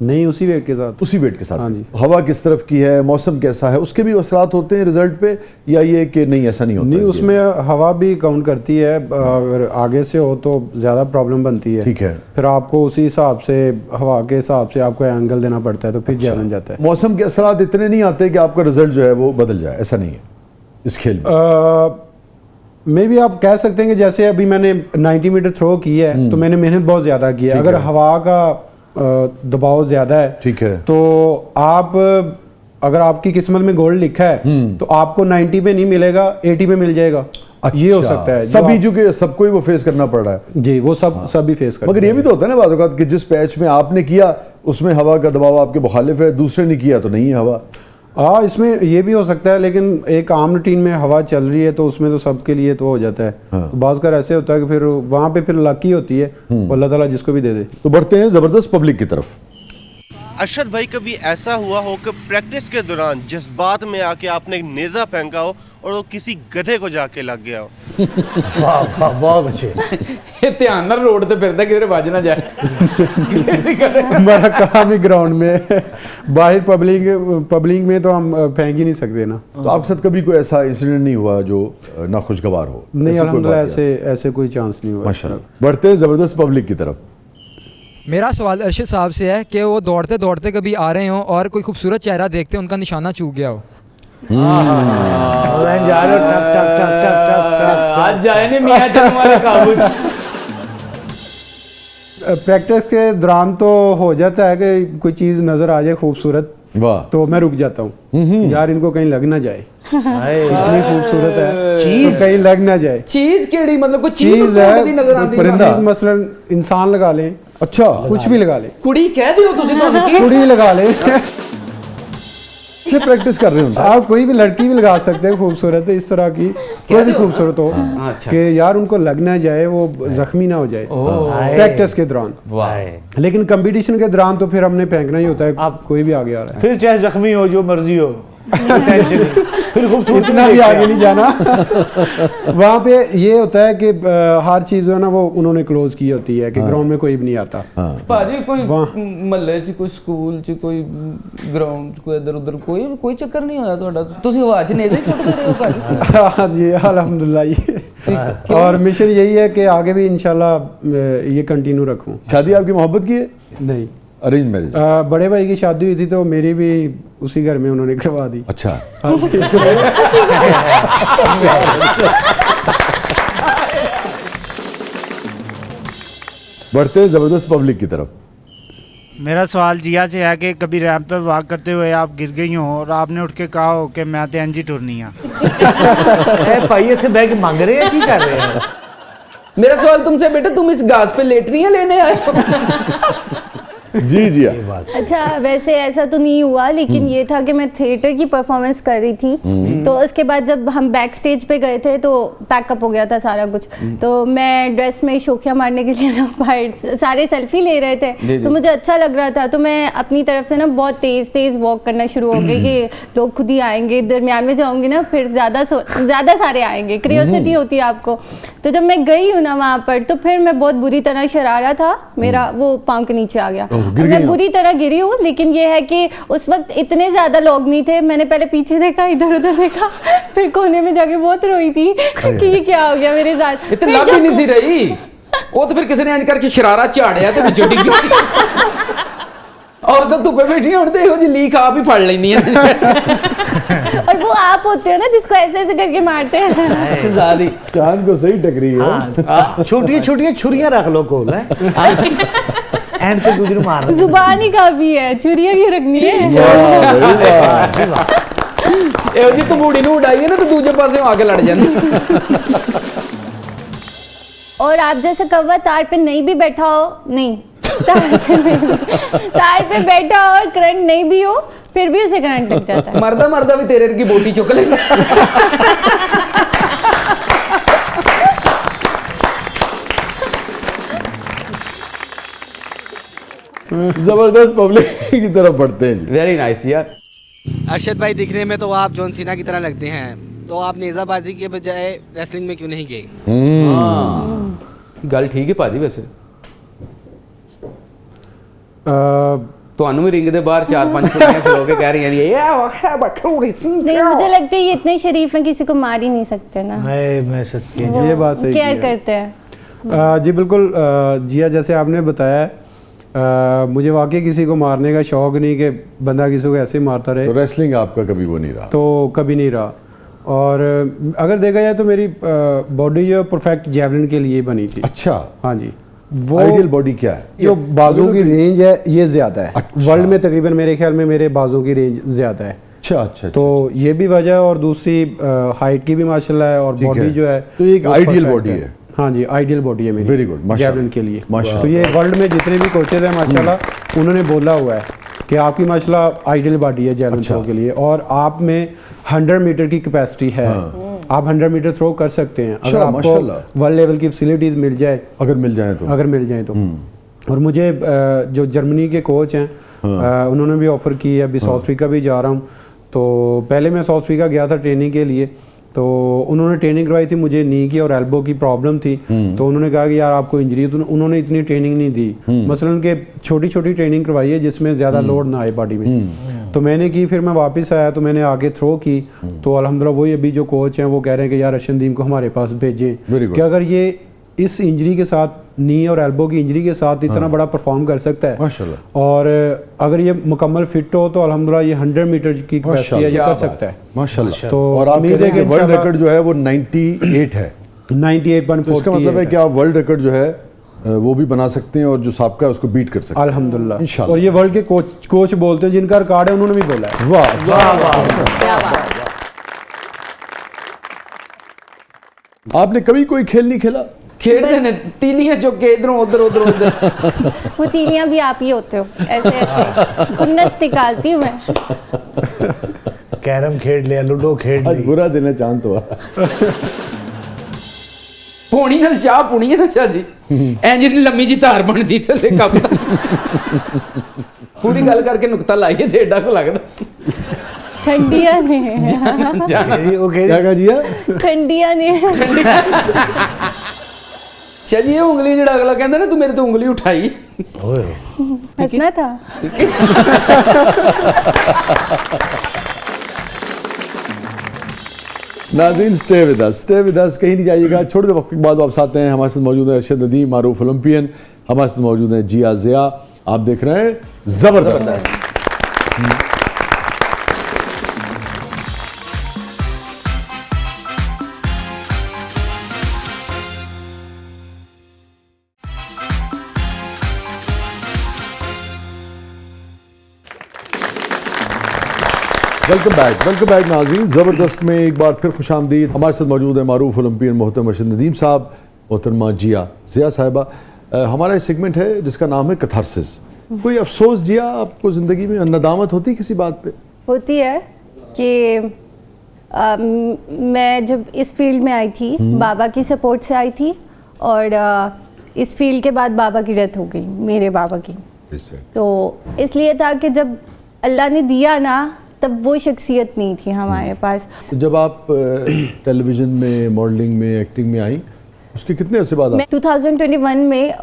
नहीं, उसी वेट के साथ। उसी वेट के साथ। हाँ जी। हवा किस तरफ की है, मौसम कैसा है, उसके भी असरात होते हैं रिजल्ट पे, या ये कि नहीं ऐसा नहीं होता? नहीं, उसमें हवा भी काउंट करती है। अगर आगे से हो तो ज़्यादा प्रॉब्लम बनती है। ठीक है। फिर आपको उसी हिसाब से, हवा के हिसाब से आपको एंगल देना पड़ता है, तो फिर जय बन जाता है। मौसम के असरात इतने नहीं आते कि आपका रिजल्ट जो है वो बदल जाए, ऐसा नहीं है इस खेल में? मे भी आप कह सकते हैं कि जैसे अभी मैंने 90 मीटर थ्रो की है, तो मैंने मेहनत बहुत ज़्यादा की है। अगर हवा का दबाव ज़्यादा है, ठीक है, तो आप, अगर आपकी किस्मत में गोल्ड लिखा है तो आपको 90 पे नहीं मिलेगा, 80 पे मिल जाएगा। ये हो सकता है। सभी जो कि सबको ही वो फेस करना पड़ रहा है। जी, वो सब भी फेस करते मगर ये भी तो होता है ना बात औक़ात कि जिस पैच में आपने किया उसमें हवा का दबाव आपके मुखालिफ है, दूसरे ने किया तो नहीं है हवा। हाँ, इसमें ये भी हो सकता है, लेकिन एक आम रूटीन में हवा चल रही है तो उसमें तो सबके लिए तो हो जाता है। हाँ। तो बाज़ कर ऐसे होता है कि फिर वहाँ पे फिर लकी होती है, अल्लाह ताला जिसको भी दे दे। तो बढ़ते हैं ज़बरदस्त पब्लिक की तरफ। अरशद भाई, कभी ऐसा हुआ हो कि प्रैक्टिस के दौरान जज्बात में आके आपने एक नेज़ा फेंका हो और वो किसी गधे को जाके लग गया हो? वाह वाह, बहुत अच्छे। ये ध्यान ना रोड पे फिरता किधर बज ना जाए। कैसे करे? हमारा काम ही ग्राउंड में, बाहर पब्लिक में तो हम फेंक ही नहीं सकते ना। तो आपके साथ कभी कोई ऐसा इंसिडेंट नहीं हुआ जो नाखुशगवार हो? नहीं, ऐसी कोई अल्हम्दुलिल्लाह बात या? ऐसे कोई चांस नहीं हुआ। माशाल्लाह। बढ़ते हैं ज़बरदस्त पब्लिक की तरफ। मेरा सवाल अरशद साहब से है कि वो दौड़ते दौड़ते कभी आ रहे हों और कोई खूबसूरत चेहरा देखते उनका निशाना चूक गया हो। जा रहे हो, टक टक टक टक टक टक। आज जाए नहीं मियां चलने वाले काबू। प्रैक्टिस के दौरान तो हो जाता है कि कोई चीज़ नज़र आ जाए खूबसूरत, वाह, तो मैं रुक जाता हूँ। यार इनको कहीं लग ना जाए, हाय, इतनी खूबसूरत है, चीज़ तो कहीं लग ना जाए। चीज केड़ी, मतलब कोई चीज चीज़ है, नजर आती परिंदा। है? चीज़ मसलन इंसान लगा लें, अच्छा, कुछ भी लगा लें, कुड़ी कह दियो तुसी ਤੁਹਾਨੂੰ ਕੀ कुड़ी लगा लें। क्या प्रैक्टिस कर रहे हो उनसे? आप कोई भी लड़की भी लगा सकते हैं खूबसूरत है, इस तरह की कोई भी खूबसूरत हो, अच्छा। कि यार उनको लग ना जाए, वो जख्मी ना हो जाए प्रैक्टिस के दौरान। वाह। लेकिन कंपटीशन के दौरान तो फिर हमने फेंकना ही होता है, आप कोई भी आगे आ रहा है। फिर चाहे जख्मी हो, जो मर्जी हो, टेंशन नहीं, फिर खूबसूरती इतना भी आगे नहीं जाना। वहाँ पे ये होता है कि हर चीज़ जो है ना वो उन्होंने क्लोज की होती है कि ग्राउंड में कोई भी नहीं आता। ਭਾਜੀ ਕੋਈ ਵਾਹ। ਮਹੱਲੇ 'ਚ ਕੋਈ ਸਕੂਲ 'ਚ ਕੋਈ ਗਰਾਊਂਡ 'ਚ ਕੋਈ ਇੱਧਰ ਉੱਧਰ ਕੋਈ ਚੱਕਰ ਨਹੀਂ ਹੋਇਆ ਤੁਹਾਡਾ? ਤੁਸੀਂ ਹਵਾ 'ਚ ਨੇਜ਼ੇ ਹੀ ਸੁੱਟਦੇ ਰਹੇ ਹੋ ਭਾਜੀ? हाँ जी अल्हम्दुलिल्लाह ये और मिशन यही है कि आगे भी इंशाल्लाह ये कंटिन्यू रखूं। शादी आपकी मोहब्बत की है? नहीं, अरेंज मैरिज? बड़े भाई की शादी हुई थी तो मेरी भी उसी घर में उन्होंने करवा दी। अच्छा। बढ़ते हैं जबरदस्त पब्लिक की तरफ। मेरा सवाल जिया से है कि कभी रैंप पे वॉक करते हुए आप गिर गई हो और आपने उठ के कहा हो कि मैं तो इंज ही टुरनी हाँ। ए भाई इतने बैग मांग रहे हैं, की कर रहे हैं? मेरा सवाल तुमसे बेटा, तुम इस घास पे लेटरियां लेने आए हो? जी जी अच्छा, वैसे ऐसा तो नहीं हुआ, लेकिन ये था कि मैं थिएटर की परफॉर्मेंस कर रही थी, तो उसके बाद जब हम बैक स्टेज पे गए थे तो पैकअप हो गया था सारा कुछ, तो मैं ड्रेस में शोखियाँ मारने के लिए ना बाहर सारे सेल्फी ले रहे थे, तो मुझे अच्छा लग रहा था, तो मैं अपनी तरफ से ना बहुत तेज वॉक करना शुरू हो गई कि लोग खुद ही आएंगे, दरमियान में जाऊंगी ना फिर ज़्यादा सारे आएंगे, क्रियोसिटी होती है आपको। तो जब मैं गई हूँ ना वहाँ पर, तो फिर मैं बहुत बुरी तरह शरारा था, मेरा वो पाँव के नीचे आ गया, मैं बुरी तरह गिरी हूँ। लेकिन ये है कि उस वक्त इतने ज्यादा लोग नहीं थे, मैंने पहले पीछे देखा, इधर उधर देखा, फिर कोने में जाके बहुत रोई थी कि ये क्या हो गया मेरे साथ। इतनी लाभ भी नहीं सी रही वो, तो फिर किसी ने इंज करके शरारा झाड़िया तो विचों डिग गई। और तो धुप्पे बैठी होते हो जी लीक आप ही फड़ लेनी है। और वो आप होते हो ना जिसको ऐसे ऐसे करके मारते हैं। शहजादी चांद को सही टकरी है। हाँ, छोटी छुरियां रख लो कोल है, एंड पे दूसरी मार दो। जुबान ही काफी है, छुरियां क्यों रखनी है? ਇਹੋ ਜੀ ਤੰਬੂੜੀ ਨੂੰ ਉਡਾਈਏ ना तो दूजे पासे आके लड़ जाने। और आप जैसे कौवा तार पे नहीं भी बैठा हो, नहीं तार पे बैठा हो और करंट नहीं भी हो, फिर भी उसे करंट लग जाता है। मरदा भी तेरे की बोटी चुक लेगा। जबरदस्त पब्लिक की तरफ बढ़ते हैं जी। वेरी नाइस यार। अरशद भाई दिखने में तो आप जॉन सीना की तरह लगते हैं, तो आप नेज़ाबाजी के बजाय रेसलिंग में क्यों नहीं गए? गल ठीक है भाजी, वैसे ਤੁਹਾਨੂੰ ਵੀ ਰਿੰਗ ਦੇ ਬਾਹਰ 4-5 ਕੁੜੀਆਂ ਖਲੋ ਕੇ ਕਹਿ ਰਹੀਆਂ ਨੇ नहीं, मुझे लगता है ये इतने शरीफ हैं, किसी को मार ही नहीं सकते ना। मैं सच्ची वो ये बात सही केयर है। करते हैं। जी बिल्कुल जिया, जैसे आपने बताया, मुझे वाकई किसी को मारने का शौक नहीं कि बंदा किसी को ऐसे मारता रहे, तो रेसलिंग आपका कभी वो नहीं रहा? तो कभी नहीं रहा। और अगर देखा जाए तो मेरी बॉडी जो परफेक्ट जेवलिन के लिए बनी थी। अच्छा, हाँ जी, वो आइडियल बॉडी क्या है? जो बाजू की रेंज है ये ज़्यादा है। वर्ल्ड में तकरीबन मेरे ख्याल में मेरे बाजू की रेंज ज़्यादा है। अच्छा, तो ये भी वजह है, और दूसरी हाइट की भी माशाल्लाह है, और बॉडी जो है तो ये एक वो आइडियल perfect बॉडी है। हाँ जी, आइडियल बॉडी है मेरी। वेरी गुड, माशाल्लाह। जेवलिन के लिए माशाल्लाह। तो ये वर्ल्ड में जितने भी कोचेज हैं माशाल्लाह उन्होंने बोला हुआ है कि आपकी माशाल्लाह आइडियल बॉडी है जेवलिन थ्रो के लिए, और आप में 100 मीटर की कैपेसिटी है। आप 100 मीटर थ्रो कर सकते हैं अगर आपको वर्ल्ड लेवल की फैसिलिटीज मिल जाए, अगर मिल जाए तो। और मुझे जो जर्मनी के कोच हैं उन्होंने भी ऑफ़र की है, अभी साउथ अफ्रीका भी जा रहा हूँ, तो पहले मैं साउथ अफ्रीका गया था ट्रेनिंग के लिए, तो उन्होंने ट्रेनिंग करवाई थी, मुझे नी की और एल्बो की प्रॉब्लम थी, तो उन्होंने कहा कि यार आपको इंजरी है, तो उन्होंने इतनी ट्रेनिंग नहीं दी, मसलन के छोटी छोटी ट्रेनिंग करवाई है जिसमें ज़्यादा लोड ना आए बॉडी में। तो मैंने की, फिर मैं वापस आया तो मैंने आगे थ्रो की, तो अल्हम्दुलिल्लाह वही अभी जो कोच हैं वो कह रहे हैं कि यार अर्शदीन को हमारे पास भेजें, कि अगर ये इस इंजरी के साथ, नी और एल्बो की इंजरी के साथ इतना बड़ा परफॉर्म कर सकता है माशाल्लाह, और अगर ये मुकम्मल फिट हो तो अल्हम्दुलिल्लाह ये 100 मीटर की कैपेसिटी है, ये कर सकता है माशाल्लाह। तो और आप कह रहे हैं कि वर्ल्ड रिकॉर्ड जो है वो 98 है, 98.4। तो इसका मतलब है कि आप वर्ल्ड रिकॉर्ड जो है वो भी बना सकते हैं और जो साबका है उसको बीट कर सकते हैं अल्हम्दुलिल्लाह। इंशाल्लाह। और ये वर्ल्ड के कोच बोलते हैं जिनका रिकॉर्ड है, उन्होंने भी बोला है। वाह वाह वाह। आपने कभी कोई खेल नहीं खेला? खेलते ने तीलियां चुक के इधरों उधर उधर उधर। वो तीलियां भी आप ही होते हो, ऐसे ऐसे कुन्नस निकालती हूँ मैं। कैरम खेल लिया, लूडो खेल आज ली। बुरा दिन है चांद तो ਪੌਣੀ ਨਾਲ ਚਾਹ ਪੁਣੀ ਹੈ ਨਾ ਸ਼ਾਹ ਜੀ, ਐਂ ਜਿਹੜੀ ਲੰਮੀ ਜੀ ਧਾਰ ਬਣਦੀ ਤੇ ਕੱਪ ਦਾ। ਪੂਰੀ ਗੱਲ ਕਰਕੇ ਨੁਕਤਾ ਲਾਈਏ ਤੇ ਏਡਾ ਕੋ ਲੱਗਦਾ। ठंडिया ने वो कह क्या कहा जिया? ठंडिया ने अच्छा जी, ये उंगली जड़ा अगला कहता ना, तू मेरे तो उंगली उठाई। हंसना था। नाज़रीन स्टे विद अस, कहीं नहीं जाइएगा। छोटे वक्त के बाद वापस आते हैं। हमारे साथ मौजूद है अरशद नदीम, मारूफ ओलंपियन। हमारे साथ मौजूद है जिया ज़िया। आप देख रहे हैं ज़बरदस्त। वेलकम बैक नाज़रीन। ज़बरदस्त में एक बार फिर खुशामदीद। हमारे साथ मौजूद है मारूफ ओलंपियन मोहतरम अरशद नदीम साहब, मोहतरमा जिया साहिबा। हमारा एक सेगमेंट है जिसका नाम है कथारसिस। कोई अफसोस जिया आपको ज़िंदगी में नदामत होती है किसी बात पे? होती है कि मैं जब इस फील्ड में आई थी, बाबा की सपोर्ट से आई थी, और इस फील्ड के बाद बाबा की डेथ हो गई, मेरे बाबा की। तो इसलिए था कि जब अल्लाह ने दिया ना, तब वो शख्सियत नहीं थी हमारे पास। जब आप टेलीविज़न में, मॉडलिंग में, एक्टिंग में आई, उसके कितने अरसे बाद? 2021 में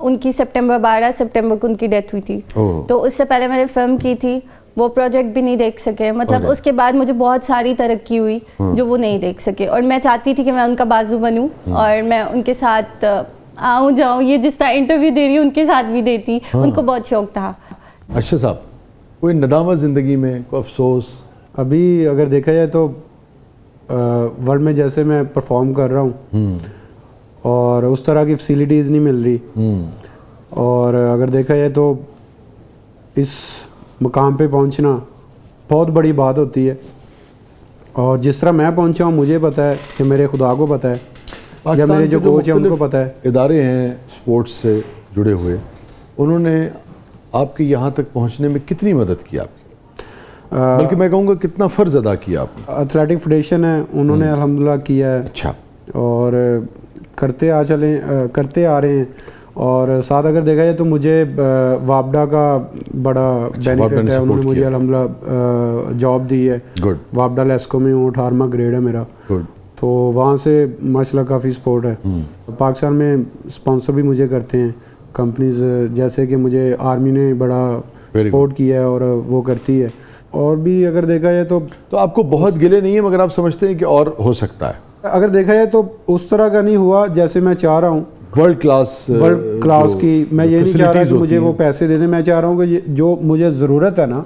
उनकी 12 सितंबर को उनकी डेथ हुई थी। तो उससे पहले मैंने फिल्म की थी, वो प्रोजेक्ट भी नहीं देख सके। मतलब उसके बाद मुझे बहुत सारी तरक्की हुई जो वो नहीं देख सके, और मैं चाहती थी कि मैं उनका बाजू बनूं और मैं उनके साथ आऊँ जाऊँ। ये जिस तरह इंटरव्यू दे रही हूँ उनके साथ भी देती। उनको बहुत शौक था। अच्छा साहब, कोई नदामत ज़िंदगी में, कोई अफसोस? अभी अगर देखा जाए तो वर्ल्ड में जैसे मैं परफॉर्म कर रहा हूँ और उस तरह की फैसिलिटीज़ नहीं मिल रही, और अगर देखा जाए तो इस मुकाम पे पहुँचना बहुत बड़ी बात होती है। और जिस तरह मैं पहुँचा हूँ, मुझे पता है कि मेरे खुदा को पता है, या मेरे जो कोच है उनको पता है। इदारे हैं स्पोर्ट्स से जुड़े हुए, उन्होंने आपके यहाँ तक पहुँचने में कितनी मदद की आपकी? बल्कि मैं कहूँगा कितना फ़र्ज़ अदा किया आपने? एथलेटिक फेडरेशन है, उन्होंने अल्हम्दुलिल्लाह किया है। अच्छा। और करते आ रहे हैं। और साथ अगर देखा जाए तो मुझे वापडा का बड़ा बेनिफिट है। उन्होंने मुझे अल्हम्दुलिल्लाह जॉब दी है। गुड। वापडा लेस्को में 18वां ग्रेड है मेरा। गुड। तो वहाँ से माशाल्लाह काफ़ी सपोर्ट है। पाकिस्तान में स्पॉन्सर भी मुझे करते हैं कंपनीज, जैसे कि मुझे आर्मी ने बड़ा सपोर्ट किया है और वो करती है। और भी अगर देखा जाए तो आपको बहुत गिले नहीं है, मगर आप समझते हैं कि और हो सकता है? अगर देखा जाए तो उस तरह का नहीं हुआ जैसे मैं चाह रहा हूँ। वर्ल्ड क्लास की मैं ये नहीं चाह रहा कि मुझे वो पैसे दे दें। मैं चाह रहा हूँ कि जो मुझे ज़रूरत है ना,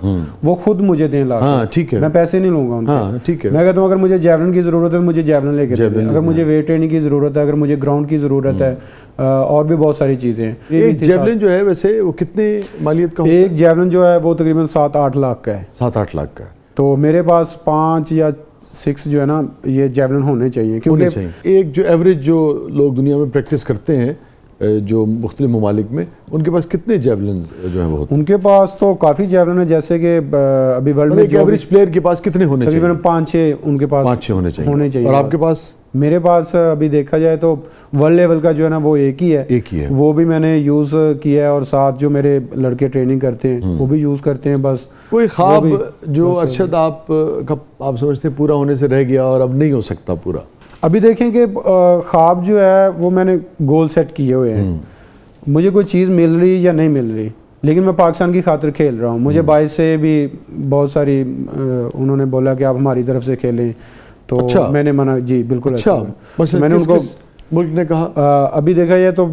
वो खुद मुझे दें ला। हाँ, ठीक है। मैं पैसे नहीं लूँगा उनसे। हाँ, ठीक है। मैं कहता हूँ अगर मुझे जेवलिन की ज़रूरत है तो मुझे जेवलिन लेके दें। अगर मुझे वेट ट्रेनिंग की ज़रूरत है, अगर मुझे ग्राउंड की ज़रूरत है, और भी बहुत सारी चीज़ें हैं। एक जेवलिन जो है वैसे वो कितने मालियत का? एक जेवलिन जो है वो तकरीबन 7-8 लाख का है। 7-8 लाख का। तो मेरे पास 5 या 6 जो है ना, ये जेवलिन होने चाहिए। क्योंकि एक जो एवरेज जो लोग दुनिया में प्रैक्टिस करते हैं, जो मुख्तलिफ ममालिक में, उनके पास कितने जेवलिन जो है वो? उनके पास तो काफ़ी जेवलिन है। जैसे कि अभी वर्ल्ड में एवरेज प्लेयर के पास कितने होने चाहिए? तकरीबन 5-6 उनके पास 5-6 होने चाहिए। और आपके पास? मेरे पास अभी देखा जाए तो वर्ल्ड लेवल का जो है ना वो एक ही है। वो भी मैंने यूज़ किया है, और साथ जो मेरे लड़के ट्रेनिंग करते हैं वो भी यूज़ करते हैं। बस कोई ख्वाब जो अरशद आप समझते हैं पूरा होने से रह गया और अब नहीं हो सकता पूरा? अभी देखें कि ख्वाब जो है वो मैंने गोल सेट किए हुए हैं। मुझे कोई चीज़ मिल रही या नहीं मिल रही, लेकिन मैं पाकिस्तान की खातिर खेल रहा हूँ। मुझे 22 से भी बहुत सारी उन्होंने बोला कि आप हमारी तरफ से खेलें, तो अच्छा। मैंने मना। जी बिल्कुल। अच्छा, मैंने उनको मुल्क ने कहा? अभी देखा जाए तो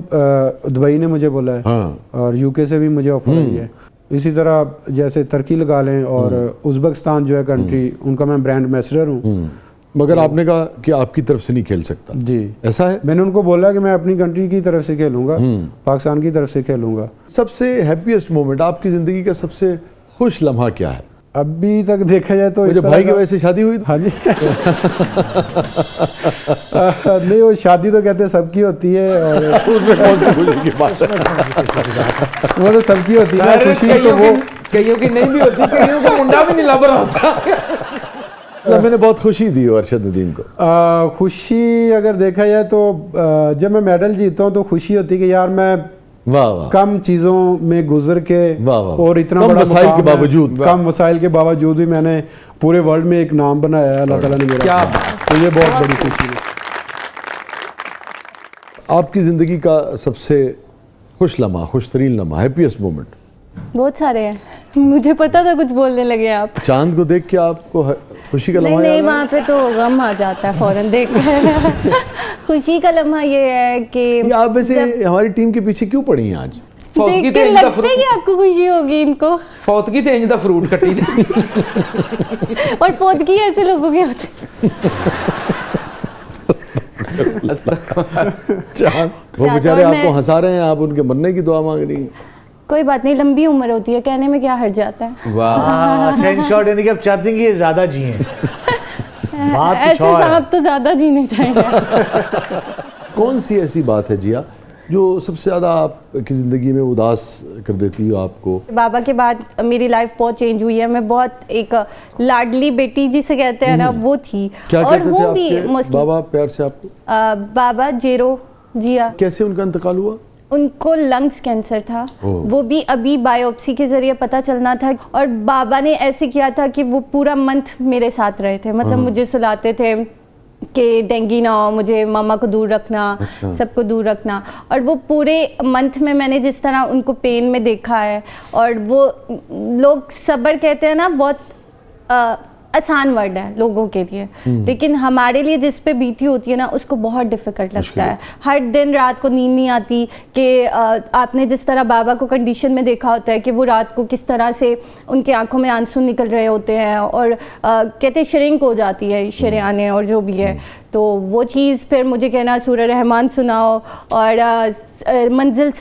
दुबई ने मुझे बोला है। हाँ। और यूके से भी मुझे ऑफर आई है। इसी तरह जैसे तुर्की लगा लें, और उज़्बेकिस्तान जो है कंट्री, उनका मैं ब्रांड एम्बेसडर हूँ। मगर आपने कहा कि आपकी तरफ से नहीं खेल सकता। जी, ऐसा है? मैंने उनको बोला कि मैं अपनी कंट्री की तरफ से खेलूंगा, पाकिस्तान की तरफ से खेलूंगा। सबसे हैप्पीएस्ट मोमेंट आपकी ज़िंदगी का सबसे खुश लम्हा क्या है? अभी तक देखा जाए तो जब भाई की वजह से शादी हुई? हाँ जी। नहीं, वो शादी तो कहते हैं सबकी होती है, और उसमें कौन सी खुशी की बात है? वो तो सबकी होती है खुशी। तो वो कईयों की नहीं भी होती, कईयों को मुंडा भी नहीं लग रहा होता। मैंने बहुत खुशी दी अरशद नदीम को। खुशी अगर देखा जाए तो जब मैं मेडल जीतता हूँ तो खुशी होती है कि यार मैं वाह वाह, कम चीज़ों में गुजर के वाह वाह, और इतना कम बड़ा वसाइल के मुकाम है, बावजूद, कम वसाइल के बावजूद भी मैंने पूरे वर्ल्ड में एक नाम बनाया है अल्लाह ताला ने मेरा। क्या तो ये बहुत बड़ी खुशी है। आपकी ज़िंदगी का सबसे खुश लम्हा, खुश तरीन लम्हा, हैप्पीएस्ट मोमेंट? बहुत सारे हैं, मुझे पता था कुछ बोलने लगे आप। चांद को देख के आपको खुशी का नहीं लम्हा नहीं, याद वहाँ पे तो गम आ जाता है फौरन देख कर। खुशी का लम्हा ये है कि है? आप वैसे हमारी टीम के पीछे क्यों पड़ी हैं आज? फौतगी देख ते के इंज दा लगता है कि आपको खुशी होगी इनको। फौतगी ते इंज दा फ्रूट कट्टी थी। और फौतगी ऐसे लोगों के होते। चांद वो चांद बेचारे और आपको मैं- हंसा रहे हैं, आप उनके मरने की दुआ मांग रही हैं। कोई बात नहीं, लंबी उम्र होती है, कहने में क्या हर्ज जाता है। वाह, अच्छा इन शॉर्ट यानी कि आप चाहते हैं कि ये ज्यादा जिए, बात कुछ ऐसे और है। सांप तो ज्यादा जीने चाहिए। कौन सी ऐसी बात है जिया जो सबसे ज़्यादा आपकी ज़िंदगी में उदास कर देती हो आपको? बाबा के बाद मेरी लाइफ बहुत चेंज हुई है। मैं बहुत एक लाडली बेटी जिसे कहते हैं ना, वो थी। क्या और कहते थे वो भी आपके मुस्लिम बाबा प्यार से आपको? बाबा जेरो जिया। कैसे उनका इंतकाल हुआ? उनको लंग्स कैंसर था, ओह। वो भी अभी बायोप्सी के जरिए पता चलना था। और बाबा ने ऐसे किया था कि वो पूरा मंथ मेरे साथ रहे थे, मतलब मुझे सुलाते थे कि डेंगू ना हो, मुझे मामा को दूर रखना, अच्छा। सबको दूर रखना। और वो पूरे मंथ में मैंने जिस तरह उनको पेन में देखा है, और वो लोग सब्र कहते हैं ना, बहुत आसान वर्ड है लोगों के लिए, लेकिन हमारे लिए जिस पे बीती होती है ना, उसको बहुत डिफिकल्ट लगता है। हर दिन रात को नींद नहीं आती कि आपने जिस तरह बाबा को कंडीशन में देखा होता है कि वो रात को किस तरह से उनकी आंखों में आंसू निकल रहे होते हैं, और कहते श्रिंक हो जाती है शरेआने और जो भी है। तो वो चीज़ फिर मुझे कहना सूरह रहमान सुनाओ, और मंजिल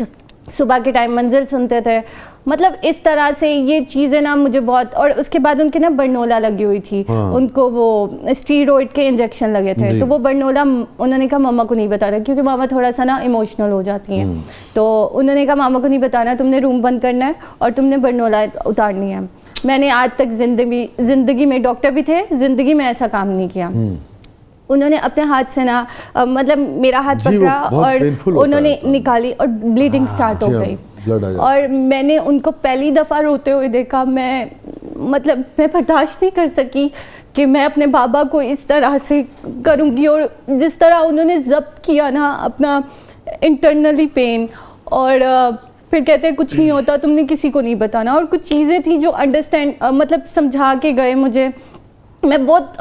सुबह के टाइम मंजिल सुनते थे। मतलब इस तरह से ये चीज़ें ना मुझे बहुत। और उसके बाद उनके ना बर्नोला लगी हुई थी, उनको वो स्टीरॉयड के इंजेक्शन लगे थे। तो वो बर्नोला उन्होंने कहा मामा को नहीं बताना, क्योंकि मामा थोड़ा सा ना इमोशनल हो जाती हैं। तो उन्होंने कहा मामा को नहीं बताना, तुमने रूम बंद करना है और तुमने बर्नोला उतारनी है। मैंने आज तक जिंदगी में, डॉक्टर भी थे, जिंदगी में ऐसा काम नहीं किया। उन्होंने अपने हाथ से ना मतलब मेरा हाथ जी, वो पकड़ा बहुत और painful होता उन्होंने है। निकाली और ब्लीडिंग स्टार्ट हो जी हाँ, गई। blood आ जाता और मैंने उनको पहली दफ़ा रोते हुए देखा। मैं मतलब मैं बर्दाश्त नहीं कर सकी कि मैं अपने बाबा को इस तरह से करूँगी। और जिस तरह उन्होंने जब्त किया ना अपना इंटरनली पेन, और फिर कहते हैं कुछ नहीं होता, तुमने किसी को नहीं बताना। और कुछ चीज़ें थी जो अंडरस्टैंड मतलब समझा के गए मुझे। मैं बहुत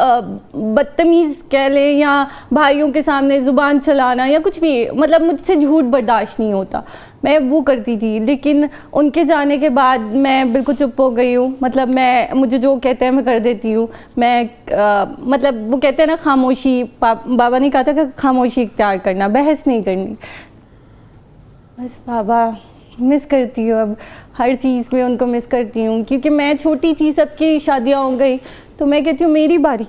बदतमीज़ कह लें, या भाइयों के सामने ज़ुबान चलाना या कुछ भी, मतलब मुझसे झूठ बर्दाश्त नहीं होता, मैं वो करती थी। लेकिन उनके जाने के बाद मैं बिल्कुल चुप हो गई हूँ। मतलब मुझे जो कहते हैं मैं कर देती हूँ। मैं मतलब वो कहते हैं ना खामोशी, बाबा ने कहा था कि खामोशी इख्तियार करना, बहस नहीं करनी। बस बाबा मिस करती हूँ, अब हर चीज़ में उनको मिस करती हूँ। क्योंकि मैं छोटी थी, सबकी शादियाँ हो गई, तो मैं कहती हूँ मेरी बारी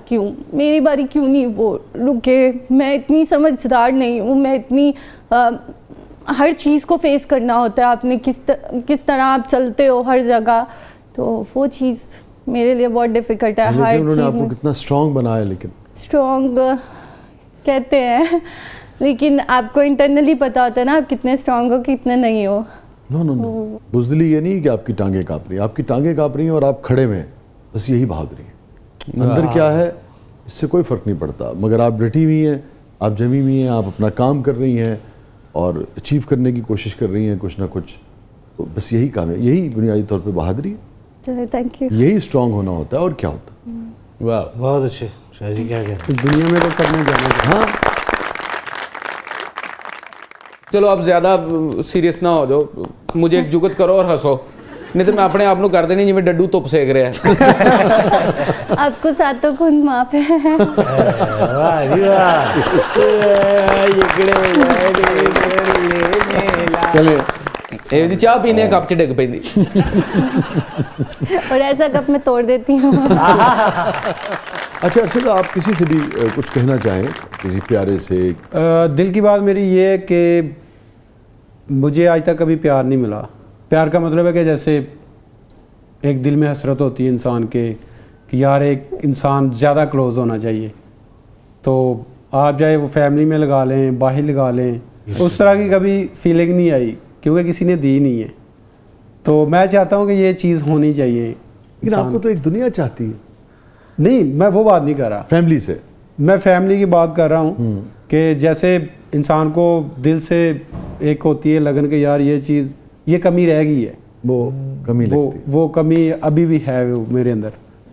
क्यों नहीं वो रुके। मैं इतनी समझदार नहीं हूँ, मैं इतनी हर चीज़ को फेस करना होता है। आपने किस तरह आप चलते हो हर जगह, तो वो चीज़ मेरे लिए बहुत डिफ़िकल्ट है। हर लेकिन उन्होंने चीज़ आपको में कितना स्ट्रांग बनाया। लेकिन स्ट्रॉन्ग कहते हैं, लेकिन आपको इंटरनली पता होता है ना आप कितने स्ट्रॉन्ग हो कितने नहीं हो। नो बुज़दिली ये नहीं कि आपकी टांगें काँप रही हैं, आपकी टांगें काँप रही हैं और आप खड़े में, बस यही बहादुरी है। अंदर क्या है इससे कोई फ़र्क नहीं पड़ता, मगर आप डटी हुई हैं, आप जमी हुई हैं, आप अपना काम कर रही हैं और अचीव करने की कोशिश कर रही हैं कुछ ना कुछ। तो बस यही काम है, यही बुनियादी तौर पे बहादुरी है, थैंक यू। यही स्ट्रांग होना होता है और क्या होता है। वाह, बहुत अच्छे शाह जी, क्या कहते इस दुनिया में तो करने जाना चाहिए। हाँ चलो अब ज़्यादा सीरियस ना हो जाओ, मुझे एक जुगत करो और हंसो, नहीं तो मैं अपने आप को कर देनी जिवें डड्डू धुप सेक रहा है। आपको सातों खून माफ है। वाह जी वाह। चले ये जी चाह पीने कप च डिग पैंदी। और ऐसा कप मैं तोड़ देती हूँ। अच्छा अर्शद, आप किसी से भी कुछ कहना चाहें, किसी प्यारे से? दिल की बात मेरी ये है कि मुझे आज तक कभी प्यार नहीं मिला। प्यार का मतलब है कि जैसे एक दिल में हसरत होती है इंसान के कि यार एक इंसान ज़्यादा क्लोज होना चाहिए। तो आप चाहे वो फैमिली में लगा लें, बाहर लगा लें, उस तरह की कभी फीलिंग नहीं आई क्योंकि किसी ने दी नहीं है। तो मैं चाहता हूँ कि ये चीज़ होनी चाहिए। लेकिन आपको तो एक दुनिया चाहती है। नहीं, मैं वो बात नहीं कर रहा, फैमिली से मैं फैमिली की बात कर रहा हूँ कि जैसे इंसान को दिल से एक होती है लगन कि यार ये चीज़, ये कमी रह गई है, वो कमी लगती है। वो कमी अभी भी है वो मेरे अंदर।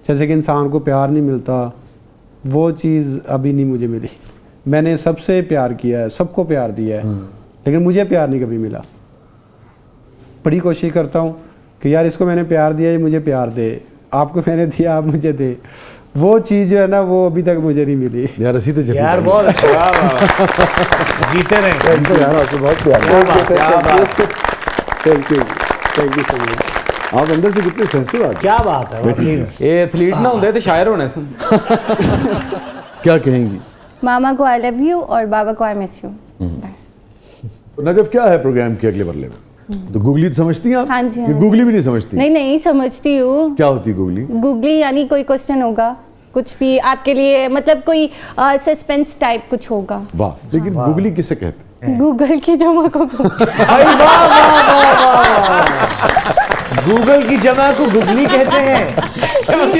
जैसे कि इंसान को प्यार नहीं मिलता, वो चीज़ अभी नहीं मुझे मिली। मैंने सबसे प्यार किया है, सबको प्यार दिया है, लेकिन मुझे प्यार नहीं कभी मिला। बड़ी कोशिश करता हूँ कि यार इसको मैंने प्यार दिया, ये मुझे प्यार दे, आपको मैंने दिया, आप मुझे दे। वो चीज़ जो है ना, वो अभी तक मुझे नहीं मिली। यार असी तो यार बहुत अच्छा, जीते रहे। थैंक यू यार, आपसे बहुत प्यार। Thank you so much. आप अंदर से कितने सेंसिटिव आदमी। क्या बात है, वाकई में। ये एथलीट ना होते तो शायर होने से। क्या कहेंगी? मामा को आई लव यू और बाबा को आई मिस यू। नजफ क्या है प्रोग्राम के अगले मरले में? तो गूगली तो समझती हैं आप? हाँ जी, हाँ ये जी। गूगली भी नहीं समझती? नहीं समझती हूँ। क्या होती है गूगली? गूगली यानी कोई क्वेश्चन होगा, कुछ भी आपके लिए, मतलब कोई सस्पेंस टाइप कुछ होगा। वाह, लेकिन गूगली किसे कहते हैं? गूगल की जमा को गूगल की जमा को गूगली कहते हैं।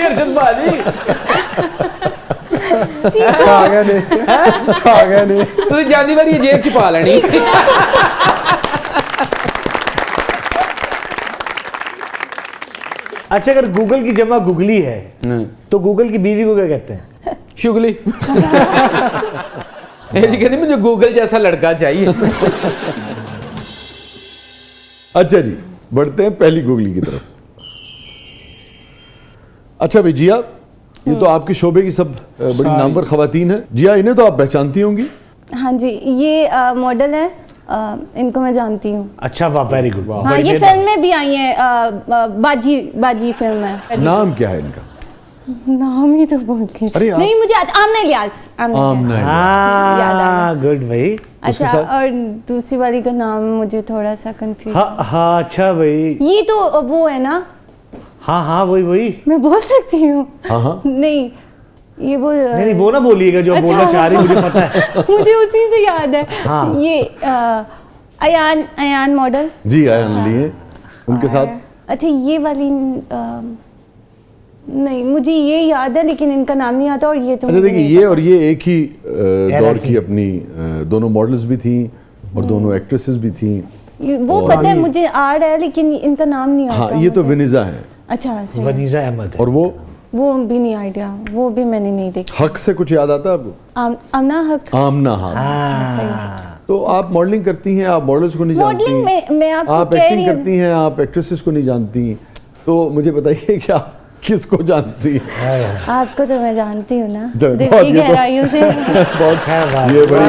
अर्जुन बाजी तू जानी बार ये जेब छुपा लेनी। अच्छा, अगर गूगल की जमा गूगली है तो गूगल की बीवी को क्या कहते हैं? शुगली। ऐसी कहती मुझे गूगल जैसा लड़का चाहिए। अच्छा जी, बढ़ते हैं पहली गूगली की तरफ। अच्छा भाई जिया, ये तो आपके शोबे की सब बड़ी नामवर खवातीन है। जिया, इन्हें तो आप पहचानती होंगी? हाँ जी, ये मॉडल है, इनको मैं जानती हूँ। अच्छा, वाह, वेरी गुड। हाँ, ये फिल्म में भी आई है, बाजी फिल्म है। नाम क्या है इनका? नाम ही तो बोल के अरे नहीं मुझे आमना इलियास। आमना याद आ गया। गुड भाई। अच्छा, और दूसरी वाली का नाम मुझे थोड़ा सा कंफ्यूज। हाँ, अच्छा भाई, ये तो वो है ना? हाँ, वही। मैं बोल सकती हूँ? हाँ। नहीं, ये वो नहीं, वो ना बोलिएगा जो अच्छा, बोलना चाह रही, मुझे पता है। मुझे उसी से याद है। हाँ। ये अयान मॉडल जी, अयान लिए उनके साथ। अच्छा, ये वाली नहीं, मुझे ये याद है लेकिन इनका नाम नहीं आता। और ये तो अच्छा देखिए, ये और ये एक ही दौर की अपनी दोनों मॉडल्स भी थी और दोनों एक्ट्रेसेस भी थी। वो पता है मुझे आ रहा है लेकिन इनका नाम नहीं आता। हाँ, ये तो वनीजा है। अच्छा, सही। वनीजा अहमद है। और वो भी नहीं आइडिया, वो भी मैंने नहीं देखा। हक से कुछ याद आता है आपको? आमना हक। आमना हक। अच्छा, सही। तो आप मॉडलिंग करती हैं, आप मॉडल्स को नहीं जानती? मॉडलिंग में आप एक्टिंग करती हैं, आप एक्ट्रेसेस को नहीं जानती। तो मुझे बताइए कि आप किसको जानती हैं? आपको तो मैं जानती हूँ ना, बहुत, दिल की गहराइयों से। बहुत ये बड़ी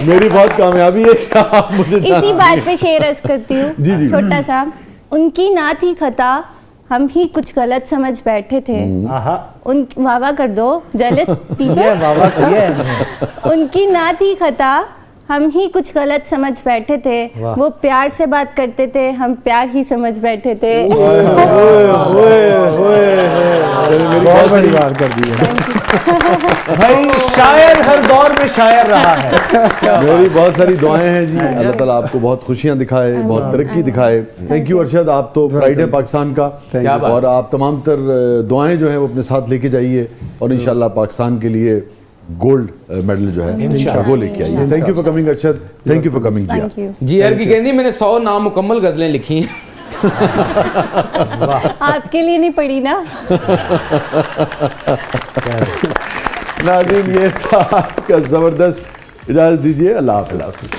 मेरी बहुत कामयाबी है कि आप मुझे इसी बात पे शेर अर्ज करती हूँ। जी। छोटा सा, उनकी ना थी खता, हम ही कुछ गलत समझ बैठे थे। उन वावा कर दो, जेलस पीपल। उनकी ना थी खता, हम ही कुछ गलत समझ बैठे थे। वो प्यार से बात करते थे, हम प्यार ही समझ बैठे थे। बहुत बड़ी बात कर दी है। भाई, शायर हर दौर में शायर रहा है। मेरी बहुत सारी दुआएं हैं जी, अल्लाह ताला आपको बहुत खुशियां दिखाए, बहुत तरक्की दिखाए। थैंक यू अरशद, आप तो प्राइड है पाकिस्तान का, और आप तमाम तर दुआएं जो हैं वो अपने साथ लेके जाइए और इंशाल्लाह पाकिस्तान के लिए गोल्ड मेडल जो है वो लेके आइए। Thank you for coming Arshad, thank you for coming Zia. Zia की कहती मैंने 100 नामुकम्मल गजलें लिखी हैं। आपके लिए नहीं पड़ी ना। नाज़रीन, ये था आज का जबरदस्त। इजाजत दीजिए, अल्लाह हाफ़िज़।